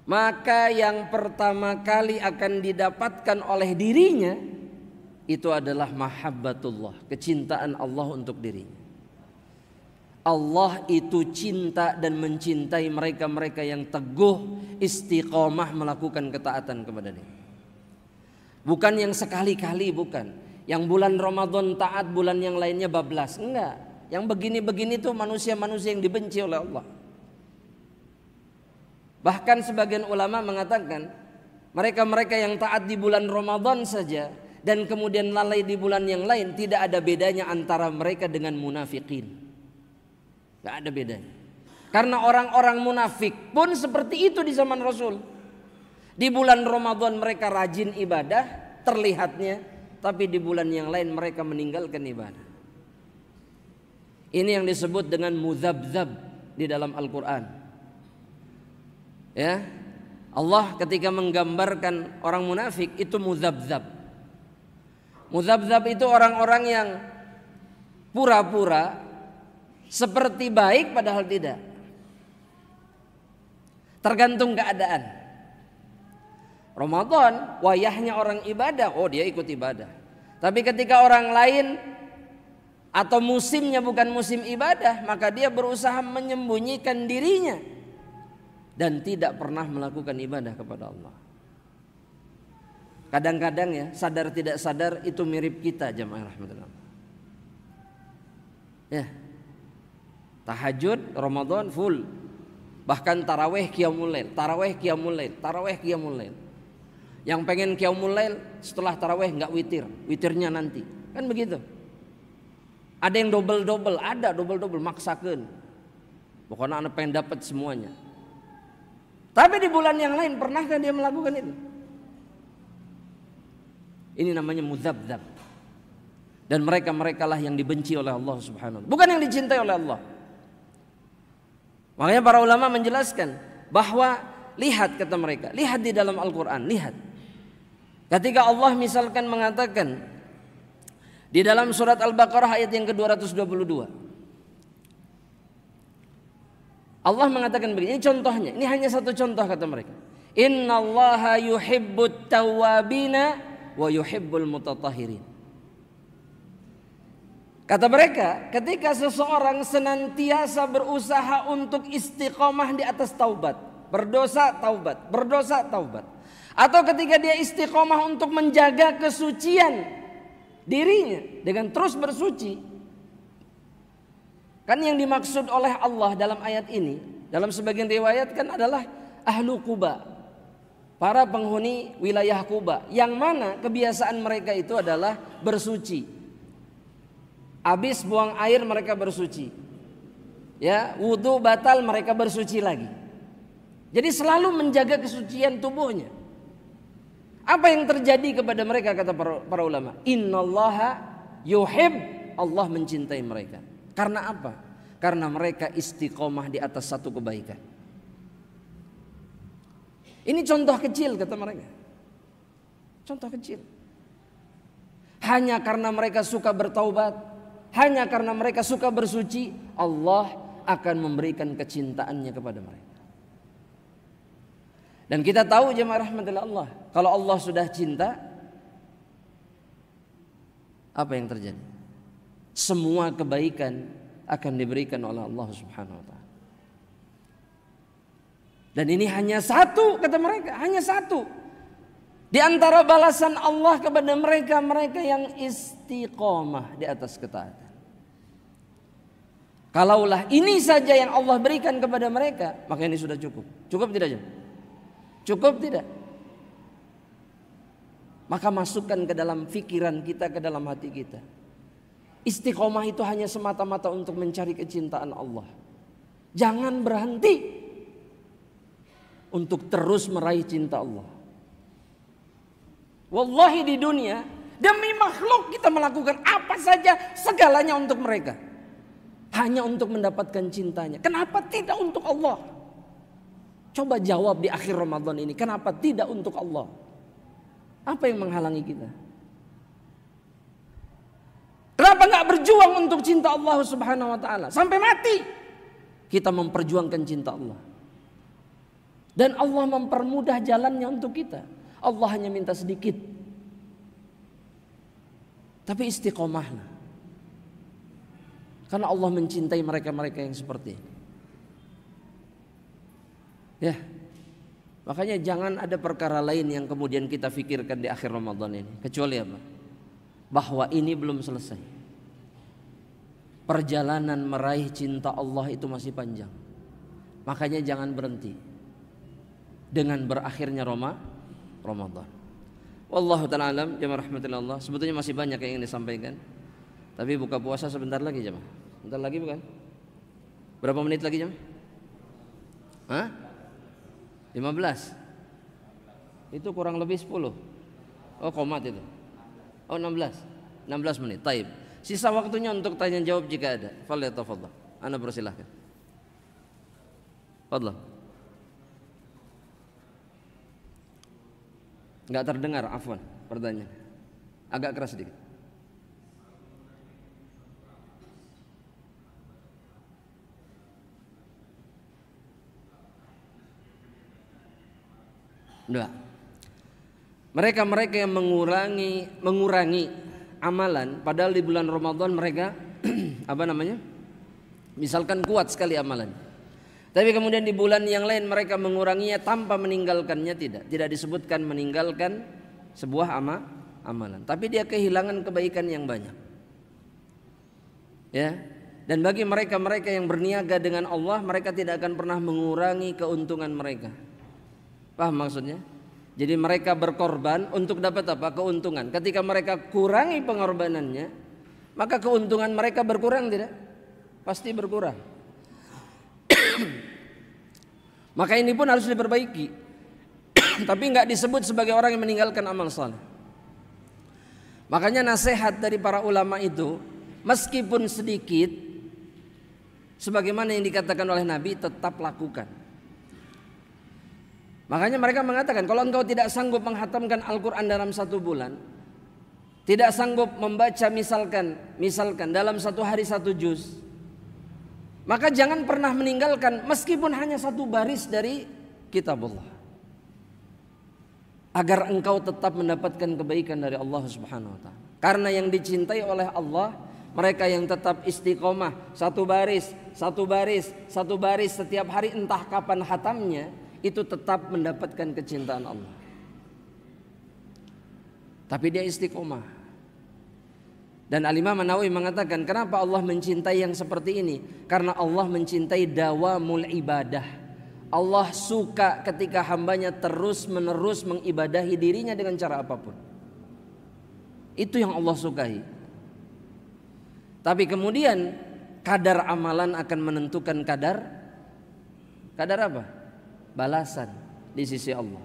Speaker 2: maka yang pertama kali akan didapatkan oleh dirinya itu adalah mahabbatullah, kecintaan Allah untuk dirinya. Allah itu cinta dan mencintai mereka-mereka yang teguh istiqomah melakukan ketaatan kepada Dia. Bukan yang sekali-kali, bukan. Yang bulan Ramadan taat, bulan yang lainnya bablas, enggak. Yang begini-begini tuh manusia-manusia yang dibenci oleh Allah. Bahkan sebagian ulama mengatakan mereka-mereka yang taat di bulan Ramadan saja dan kemudian lalai di bulan yang lain, tidak ada bedanya antara mereka dengan munafikin. Gak ada bedanya. Karena orang-orang munafik pun seperti itu di zaman Rasul. Di bulan Ramadan mereka rajin ibadah terlihatnya, tapi di bulan yang lain mereka meninggalkan ibadah. Ini yang disebut dengan muzabzab di dalam Al-Quran. Ya, Allah ketika menggambarkan orang munafik itu muzabzab. Muzabzab itu orang-orang yang pura-pura seperti baik padahal tidak. Tergantung keadaan. Ramadan wayahnya orang ibadah, oh dia ikut ibadah. Tapi ketika orang lain atau musimnya bukan musim ibadah, maka dia berusaha menyembunyikan dirinya dan tidak pernah melakukan ibadah kepada Allah. Kadang-kadang ya, sadar tidak sadar itu mirip kita jamaah rahmatullah. Ya. Tahajud Ramadan full. Bahkan tarawih qiyamul lail, tarawih qiyamul lail, tarawih qiyamul lail. Yang pengen qiyamul lail setelah tarawih enggak witir, witirnya nanti. Kan begitu. Ada yang double-double, ada double-double maksakeun. Pokoknya anak pengen dapat semuanya. Tapi di bulan yang lain pernahkah dia melakukan itu? Ini namanya muzabzab. Dan mereka-mereka lah yang dibenci oleh Allah Subhanahu wa taala, bukan yang dicintai oleh Allah. Makanya para ulama menjelaskan bahwa lihat, kata mereka, lihat di dalam Al-Quran, lihat. Ketika Allah misalkan mengatakan di dalam surat Al-Baqarah ayat yang ke-222, Allah mengatakan begini, ini contohnya, ini hanya satu contoh kata mereka. Innallaha yuhibbut tawwabina wa yuhibbul mutatahhirin. Kata mereka, ketika seseorang senantiasa berusaha untuk istiqomah di atas taubat, berdosa taubat, berdosa taubat, atau ketika dia istiqomah untuk menjaga kesucian dirinya dengan terus bersuci, kan yang dimaksud oleh Allah dalam ayat ini, dalam sebagian riwayat kan adalah ahlu Quba, para penghuni wilayah Quba, yang mana kebiasaan mereka itu adalah bersuci. Habis buang air mereka bersuci, ya, wudu batal mereka bersuci lagi. Jadi selalu menjaga kesucian tubuhnya. Apa yang terjadi kepada mereka kata para ulama? Innallaha yuhib, Allah mencintai mereka. Karena apa? Karena mereka istiqomah di atas satu kebaikan. Ini contoh kecil kata mereka. Contoh kecil. Hanya karena mereka suka bertaubat, hanya karena mereka suka bersuci, Allah akan memberikan kecintaannya kepada mereka. Dan kita tahu jemaah rahmatillah Allah, kalau Allah sudah cinta, apa yang terjadi? Semua kebaikan akan diberikan oleh Allah Subhanahu wa taala. Dan ini hanya satu kata mereka, hanya satu di antara balasan Allah kepada mereka-mereka yang istiqomah di atas ketaatan. Kalaulah ini saja yang Allah berikan kepada mereka, maka ini sudah cukup. Cukup tidak jemaah? Cukup tidak? Maka masukkan ke dalam pikiran kita, ke dalam hati kita. Istiqomah itu hanya semata-mata untuk mencari kecintaan Allah. Jangan berhenti untuk terus meraih cinta Allah. Wallahi di dunia demi makhluk kita melakukan apa saja, segalanya untuk mereka. Hanya untuk mendapatkan cintanya. Kenapa tidak untuk Allah? Coba jawab di akhir Ramadan ini, kenapa tidak untuk Allah? Apa yang menghalangi kita? Kenapa nggak berjuang untuk cinta Allah Subhanahu wa taala? Sampai mati kita memperjuangkan cinta Allah. Dan Allah mempermudah jalannya untuk kita. Allah hanya minta sedikit. Tapi istiqomahlah. Karena Allah mencintai mereka-mereka yang seperti ini. Ya. Makanya jangan ada perkara lain yang kemudian kita fikirkan di akhir Ramadan ini. Kecuali apa? Bahwa ini belum selesai. Perjalanan meraih cinta Allah itu masih panjang. Makanya jangan berhenti dengan berakhirnya Ramadan. Wallahu ta'ala alam, jamaah rahmatillah. Sebetulnya masih banyak yang ingin disampaikan. Tapi buka puasa sebentar lagi jamaah. Sebentar lagi bukan? Berapa menit lagi jamaah? Hah? 15. Itu kurang lebih 10. Oh komat itu. Oh 16. 16 menit. Taib. Sisa waktunya untuk tanya jawab jika ada. Falyatafadhal. Ana persilahkan. Fadhal. Enggak terdengar, afwan, pertanyaan. Agak keras sedikit. Enggak. Mereka-mereka yang mengurangi amalan padahal di bulan Ramadan mereka misalkan kuat sekali amalan. Tapi kemudian di bulan yang lain mereka menguranginya tanpa meninggalkannya, tidak disebutkan meninggalkan sebuah amalan, tapi dia kehilangan kebaikan yang banyak. Ya. Dan bagi mereka-mereka yang berniaga dengan Allah, mereka tidak akan pernah mengurangi keuntungan mereka. Paham maksudnya? Jadi mereka berkorban untuk dapat apa? Keuntungan. Ketika mereka kurangi pengorbanannya, maka keuntungan mereka berkurang tidak? Pasti berkurang. Maka ini pun harus diperbaiki. Tapi enggak disebut sebagai orang yang meninggalkan amal saleh. Makanya nasihat dari para ulama itu, meskipun sedikit, sebagaimana yang dikatakan oleh Nabi, tetap lakukan. Makanya mereka mengatakan, kalau engkau tidak sanggup menghatamkan Al-Quran dalam 1 bulan, tidak sanggup membaca misalkan dalam 1 hari 1 juz, maka jangan pernah meninggalkan meskipun hanya 1 baris dari kitab Allah, agar engkau tetap mendapatkan kebaikan dari Allah Subhanahu wa taala. Karena yang dicintai oleh Allah, mereka yang tetap istiqomah 1 baris setiap hari, entah kapan hatamnya, itu tetap mendapatkan kecintaan Allah. Tapi dia istiqomah. Dan Al-Imam An-Nawawi mengatakan, kenapa Allah mencintai yang seperti ini? Karena Allah mencintai dawamul ibadah. Allah suka ketika hambanya terus menerus mengibadahi dirinya dengan cara apapun. Itu yang Allah sukai. Tapi kemudian kadar amalan akan menentukan kadar apa? Balasan di sisi Allah.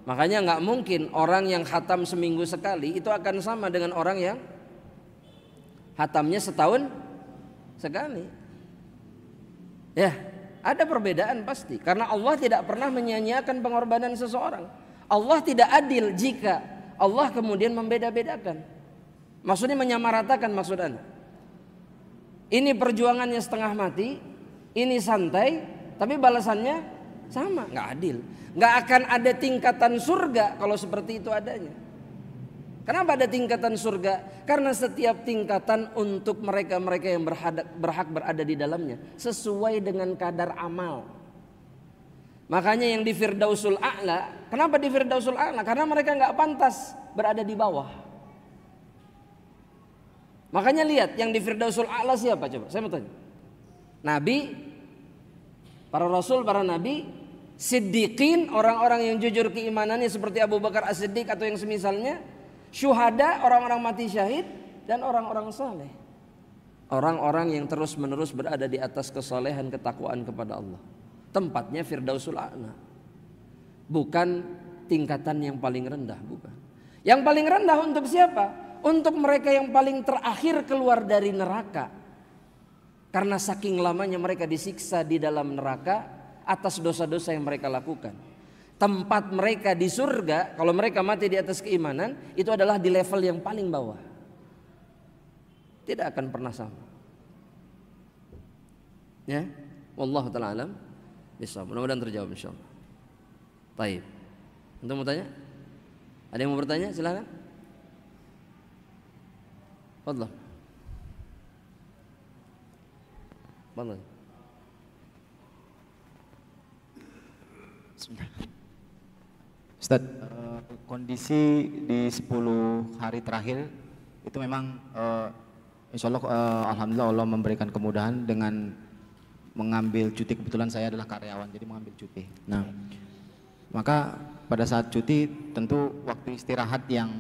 Speaker 2: Makanya nggak mungkin orang yang khatam seminggu sekali itu akan sama dengan orang yang hatamnya setahun sekali. Ya, ada perbedaan pasti. Karena Allah tidak pernah menyia-nyiakan pengorbanan seseorang. Allah tidak adil jika Allah kemudian membeda-bedakan. Maksudnya menyamaratakan maksud Anda. Ini perjuangannya setengah mati, ini santai, tapi balasannya sama. Nggak adil. Nggak akan ada tingkatan surga kalau seperti itu adanya. Kenapa ada tingkatan surga? Karena setiap tingkatan untuk mereka-mereka yang berhak berada di dalamnya sesuai dengan kadar amal. Makanya yang di Firdausul A'la, kenapa di Firdausul A'la? Karena mereka nggak pantas berada di bawah. Makanya lihat yang di Firdausul A'la siapa coba? Saya mau tanya. Nabi, para rasul, para nabi, siddiqin, orang-orang yang jujur keimanannya seperti Abu Bakar As-Siddiq atau yang semisalnya, syuhada, orang-orang mati syahid, dan orang-orang saleh. Orang-orang yang terus-menerus berada di atas kesalehan, ketakwaan kepada Allah. Tempatnya Firdausul A'la. Bukan tingkatan yang paling rendah, bukan. Yang paling rendah untuk siapa? Untuk mereka yang paling terakhir keluar dari neraka. Karena saking lamanya mereka disiksa di dalam neraka atas dosa-dosa yang mereka lakukan. Tempat mereka di surga, kalau mereka mati di atas keimanan, itu adalah di level yang paling bawah. tidak akan pernah sama. Ya, wallahu taala alam bisawab. Mudah-mudahan terjawab insyaallah. Baik. Untuk mau tanya? Ada yang mau bertanya? Silakan. Fadhlan. Fadhlan.
Speaker 1: Ustaz, kondisi di 10 hari terakhir itu memang insya Allah alhamdulillah Allah memberikan kemudahan dengan mengambil cuti. Kebetulan saya adalah karyawan, jadi mengambil cuti. Nah, maka pada saat cuti tentu waktu istirahat yang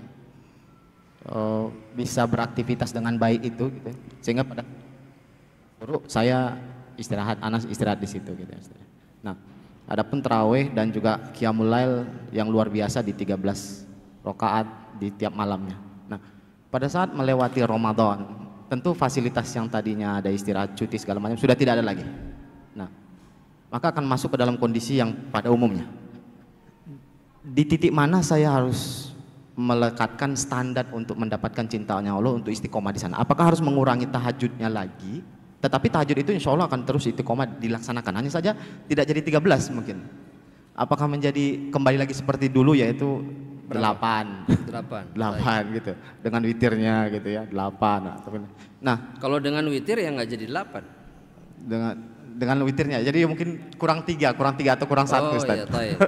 Speaker 1: bisa beraktivitas dengan baik itu gitu. Sehingga pada saya istirahat, Anas istirahat di situ gitu. Nah, adapun tarawih dan juga qiyamul lail yang luar biasa di 13 rakaat di tiap malamnya. Nah, pada saat melewati Ramadan, tentu fasilitas yang tadinya ada istirahat, cuti segala macam sudah tidak ada lagi. Nah, maka akan masuk ke dalam kondisi yang pada umumnya. Di titik mana saya harus melekatkan standar untuk mendapatkan cintanya Allah untuk istiqomah di sana? Apakah harus mengurangi tahajudnya lagi? Tetapi tahajud itu insya Allah akan terus istiqomah dilaksanakan. Hanya saja tidak jadi 13 mungkin. Apakah menjadi kembali lagi seperti dulu yaitu 8 gitu. Dengan witirnya gitu ya 8. Nah,
Speaker 2: kalau dengan witir ya nggak jadi 8.
Speaker 1: Dengan witirnya. Jadi mungkin kurang 3 atau kurang 1 Ustaz.
Speaker 2: Iya, taib.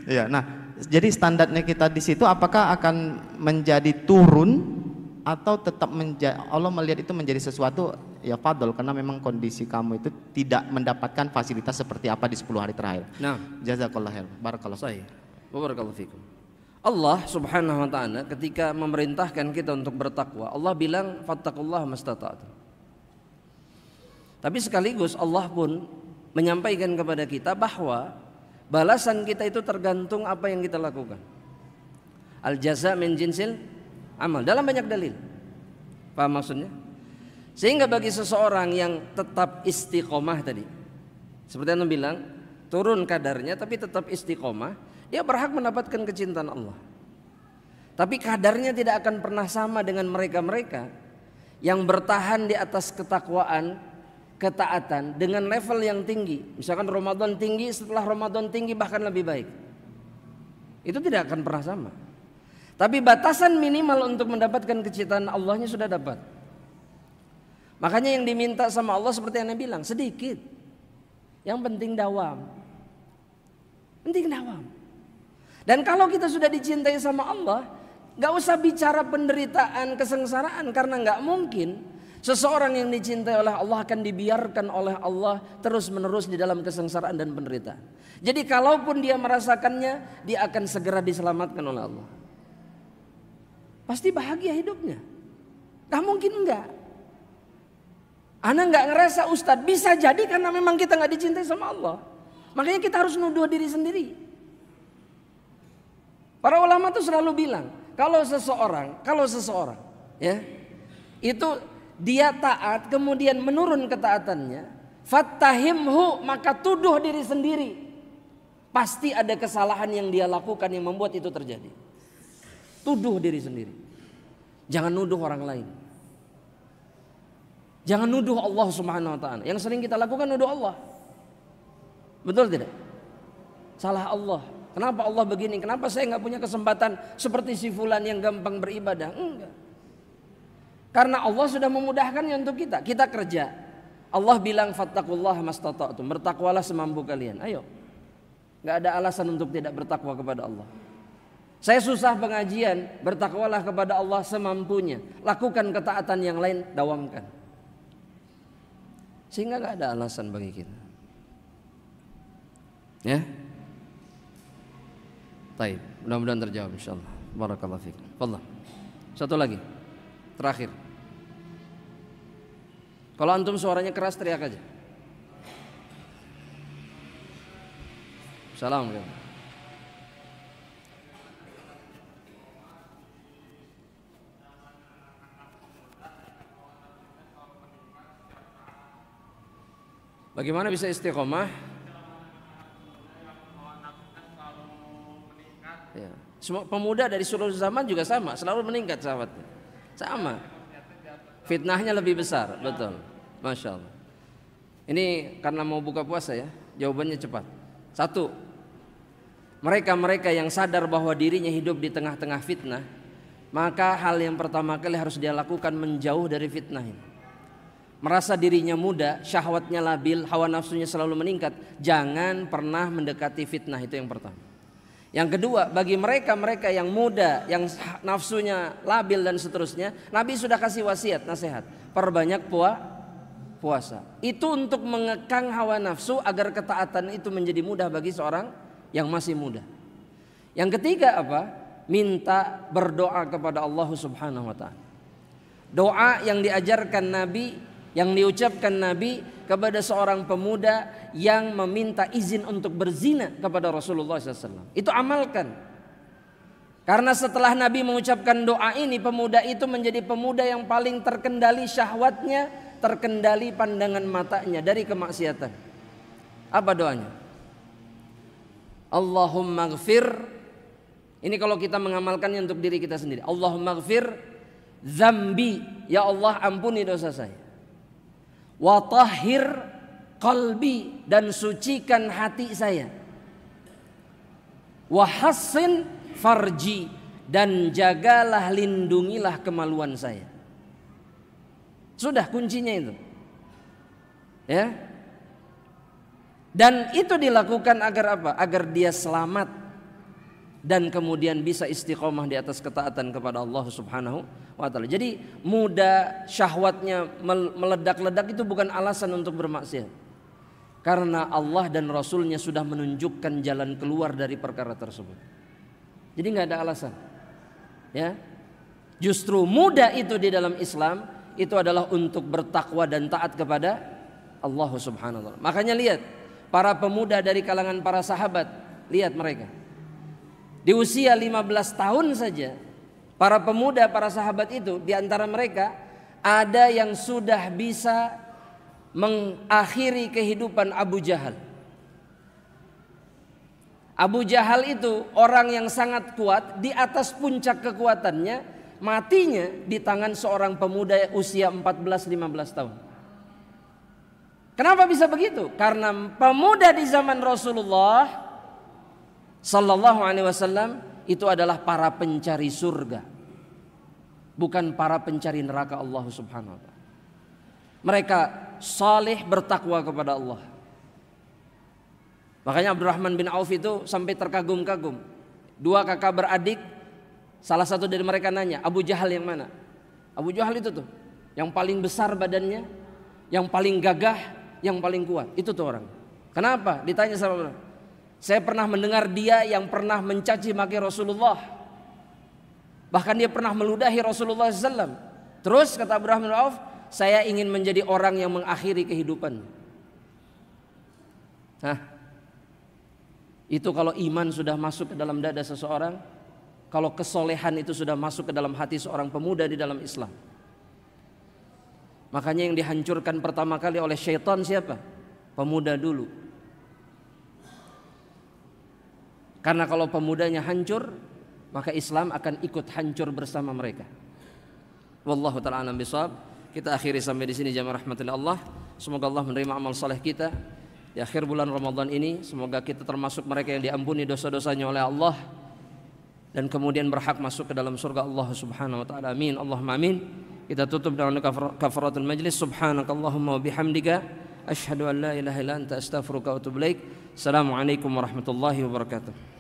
Speaker 1: Ya, nah, jadi standarnya kita di situ apakah akan menjadi turun atau tetap Allah melihat itu menjadi sesuatu ya fadl karena memang kondisi kamu itu tidak mendapatkan fasilitas seperti apa di 10 hari terakhir.
Speaker 2: Nah,
Speaker 1: jazakallahu khair. Barakallahu
Speaker 2: fiik. Barakallahu fikum. Allah Subhanahu wa taala ketika memerintahkan kita untuk bertakwa, Allah bilang fattaqullaha mastata'tum. Tapi sekaligus Allah pun menyampaikan kepada kita bahwa balasan kita itu tergantung apa yang kita lakukan. Al jaza min jinsil amal, dalam banyak dalil. Paham maksudnya? Sehingga bagi seseorang yang tetap istiqomah tadi, seperti Anda bilang, turun kadarnya tapi tetap istiqomah, dia berhak mendapatkan kecintaan Allah. Tapi kadarnya tidak akan pernah sama dengan mereka-mereka yang bertahan di atas ketakwaan, ketaatan dengan level yang tinggi. Misalkan Ramadan tinggi, setelah Ramadan tinggi bahkan lebih baik. Itu tidak akan pernah sama. Tapi batasan minimal untuk mendapatkan kecintaan Allahnya sudah dapat. Makanya yang diminta sama Allah seperti yang Anda bilang, sedikit. Yang penting dawam. Penting dawam. Dan kalau kita sudah dicintai sama Allah, gak usah bicara penderitaan, kesengsaraan, karena gak mungkin seseorang yang dicintai oleh Allah akan dibiarkan oleh Allah terus menerus di dalam kesengsaraan dan penderitaan. Jadi kalaupun dia merasakannya, dia akan segera diselamatkan oleh Allah. Pasti bahagia hidupnya. Gak mungkin enggak. Ana gak ngerasa Ustadz, bisa jadi karena memang kita gak dicintai sama Allah. Makanya kita harus nuduh diri sendiri. Para ulama tuh selalu bilang, kalau seseorang ya, itu dia taat kemudian menurun ketaatannya, fattahimhu, maka tuduh diri sendiri. Pasti ada kesalahan yang dia lakukan yang membuat itu terjadi. Tuduh diri sendiri. Jangan nuduh orang lain. Jangan nuduh Allah Subhanahu wa taala. Yang sering kita lakukan nuduh Allah. Betul tidak? Salah Allah. Kenapa Allah begini? Kenapa saya nggak punya kesempatan seperti si fulan yang gampang beribadah? Enggak. Karena Allah sudah memudahkannya untuk kita. Kita kerja. Allah bilang fattaqullaha mastata'tum. Bertakwalah semampu kalian. Ayo. Nggak ada alasan untuk tidak bertakwa kepada Allah. Saya susah pengajian, bertakwalah kepada Allah semampunya. Lakukan ketaatan yang lain, dawamkan. Sehingga nggak ada alasan bagi kita. Ya. Baik, mudah-mudahan terjawab insyaallah. Barakallahu fiik. Wallah. Satu lagi. Terakhir. Kalau antum suaranya keras teriak aja. Assalamualaikum. Bagaimana bisa istiqomah? Ya. Semua pemuda dari seluruh zaman juga sama, selalu meningkat sahabatnya. Sama. Fitnahnya lebih besar, betul. Masya Allah. Ini karena mau buka puasa ya, jawabannya cepat. 1. Mereka-mereka yang sadar bahwa dirinya hidup di tengah-tengah fitnah, maka hal yang pertama kali harus dia lakukan menjauh dari fitnah ini. Merasa dirinya muda, syahwatnya labil, hawa nafsunya selalu meningkat, jangan pernah mendekati fitnah, itu yang pertama. Yang kedua, bagi mereka-mereka yang muda, yang nafsunya labil dan seterusnya, Nabi sudah kasih wasiat, nasihat, perbanyak puasa. Itu untuk mengekang hawa nafsu agar ketaatan itu menjadi mudah bagi seorang yang masih muda. Yang ketiga apa? Minta berdoa kepada Allah Subhanahu wa taala. Doa yang diajarkan Nabi, yang diucapkan Nabi kepada seorang pemuda yang meminta izin untuk berzina kepada Rasulullah SAW. Itu amalkan. Karena setelah Nabi mengucapkan doa ini, pemuda itu menjadi pemuda yang paling terkendali syahwatnya, terkendali pandangan matanya dari kemaksiatan. Apa doanya? Allahumma ghfir. Ini kalau kita mengamalkannya untuk diri kita sendiri. Allahumma ghfir dzambi. Ya Allah, ampuni dosa saya. Wa tahhir qalbi, dan sucikan hati saya. Wa hassin farji, dan jagalah, lindungilah kemaluan saya. Sudah kuncinya itu. Ya. Dan itu dilakukan agar apa? Agar dia selamat dan kemudian bisa istiqomah di atas ketaatan kepada Allah Subhanahu wa taala. Jadi muda, syahwatnya meledak-ledak itu bukan alasan untuk bermaksiat. Karena Allah dan Rasulnya sudah menunjukkan jalan keluar dari perkara tersebut. Jadi nggak ada alasan. Ya. Justru muda itu di dalam Islam itu adalah untuk bertakwa dan taat kepada Allah Subhanahu wa taala. Makanya lihat para pemuda dari kalangan para sahabat, lihat mereka. Di usia 15 tahun saja, para pemuda, para sahabat itu, di antara mereka ada yang sudah bisa mengakhiri kehidupan Abu Jahal. Abu Jahal itu orang yang sangat kuat, di atas puncak kekuatannya, matinya di tangan seorang pemuda usia 14-15 tahun. Kenapa bisa begitu? Karena pemuda di zaman Rasulullah Sallallahu Alaihi Wasallam itu adalah para pencari surga, bukan para pencari neraka Allah Subhanahu Wa Taala. Mereka saleh, bertakwa kepada Allah. Makanya Abdurrahman bin Auf itu sampai terkagum-kagum. 2 kakak beradik, salah satu dari mereka nanya, Abu Jahal yang mana? Abu Jahal itu tuh, yang paling besar badannya, yang paling gagah, yang paling kuat. Itu tuh orang. Kenapa? Ditanya sama orang. Saya pernah mendengar dia yang pernah mencaci maki Rasulullah. Bahkan dia pernah meludahi Rasulullah SAW. Terus kata Abdurrahman bin Auf, saya ingin menjadi orang yang mengakhiri kehidupan. Nah, itu kalau iman sudah masuk ke dalam dada seseorang, kalau kesolehan itu sudah masuk ke dalam hati seorang pemuda di dalam Islam. Makanya yang dihancurkan pertama kali oleh syaitan siapa? Pemuda dulu. Karena kalau pemudanya hancur, maka Islam akan ikut hancur bersama mereka. Wallahu ta'ala a'lam bishawab. Kita akhiri sampai di sini jamaah rahmatillah Allah. Semoga Allah menerima amal saleh kita di akhir bulan Ramadan ini. Semoga kita termasuk mereka yang diampuni dosa-dosanya oleh Allah dan kemudian berhak masuk ke dalam surga Allah Subhanahu wa taala. Amin. Allahumma amin. Kita tutup dengan kafaratul majlis. Subhanakallahumma wa bihamdika asyhadu an la ilaha illa anta astaghfiruka wa atubu ilaik. Assalamualaikum warahmatullahi wabarakatuh.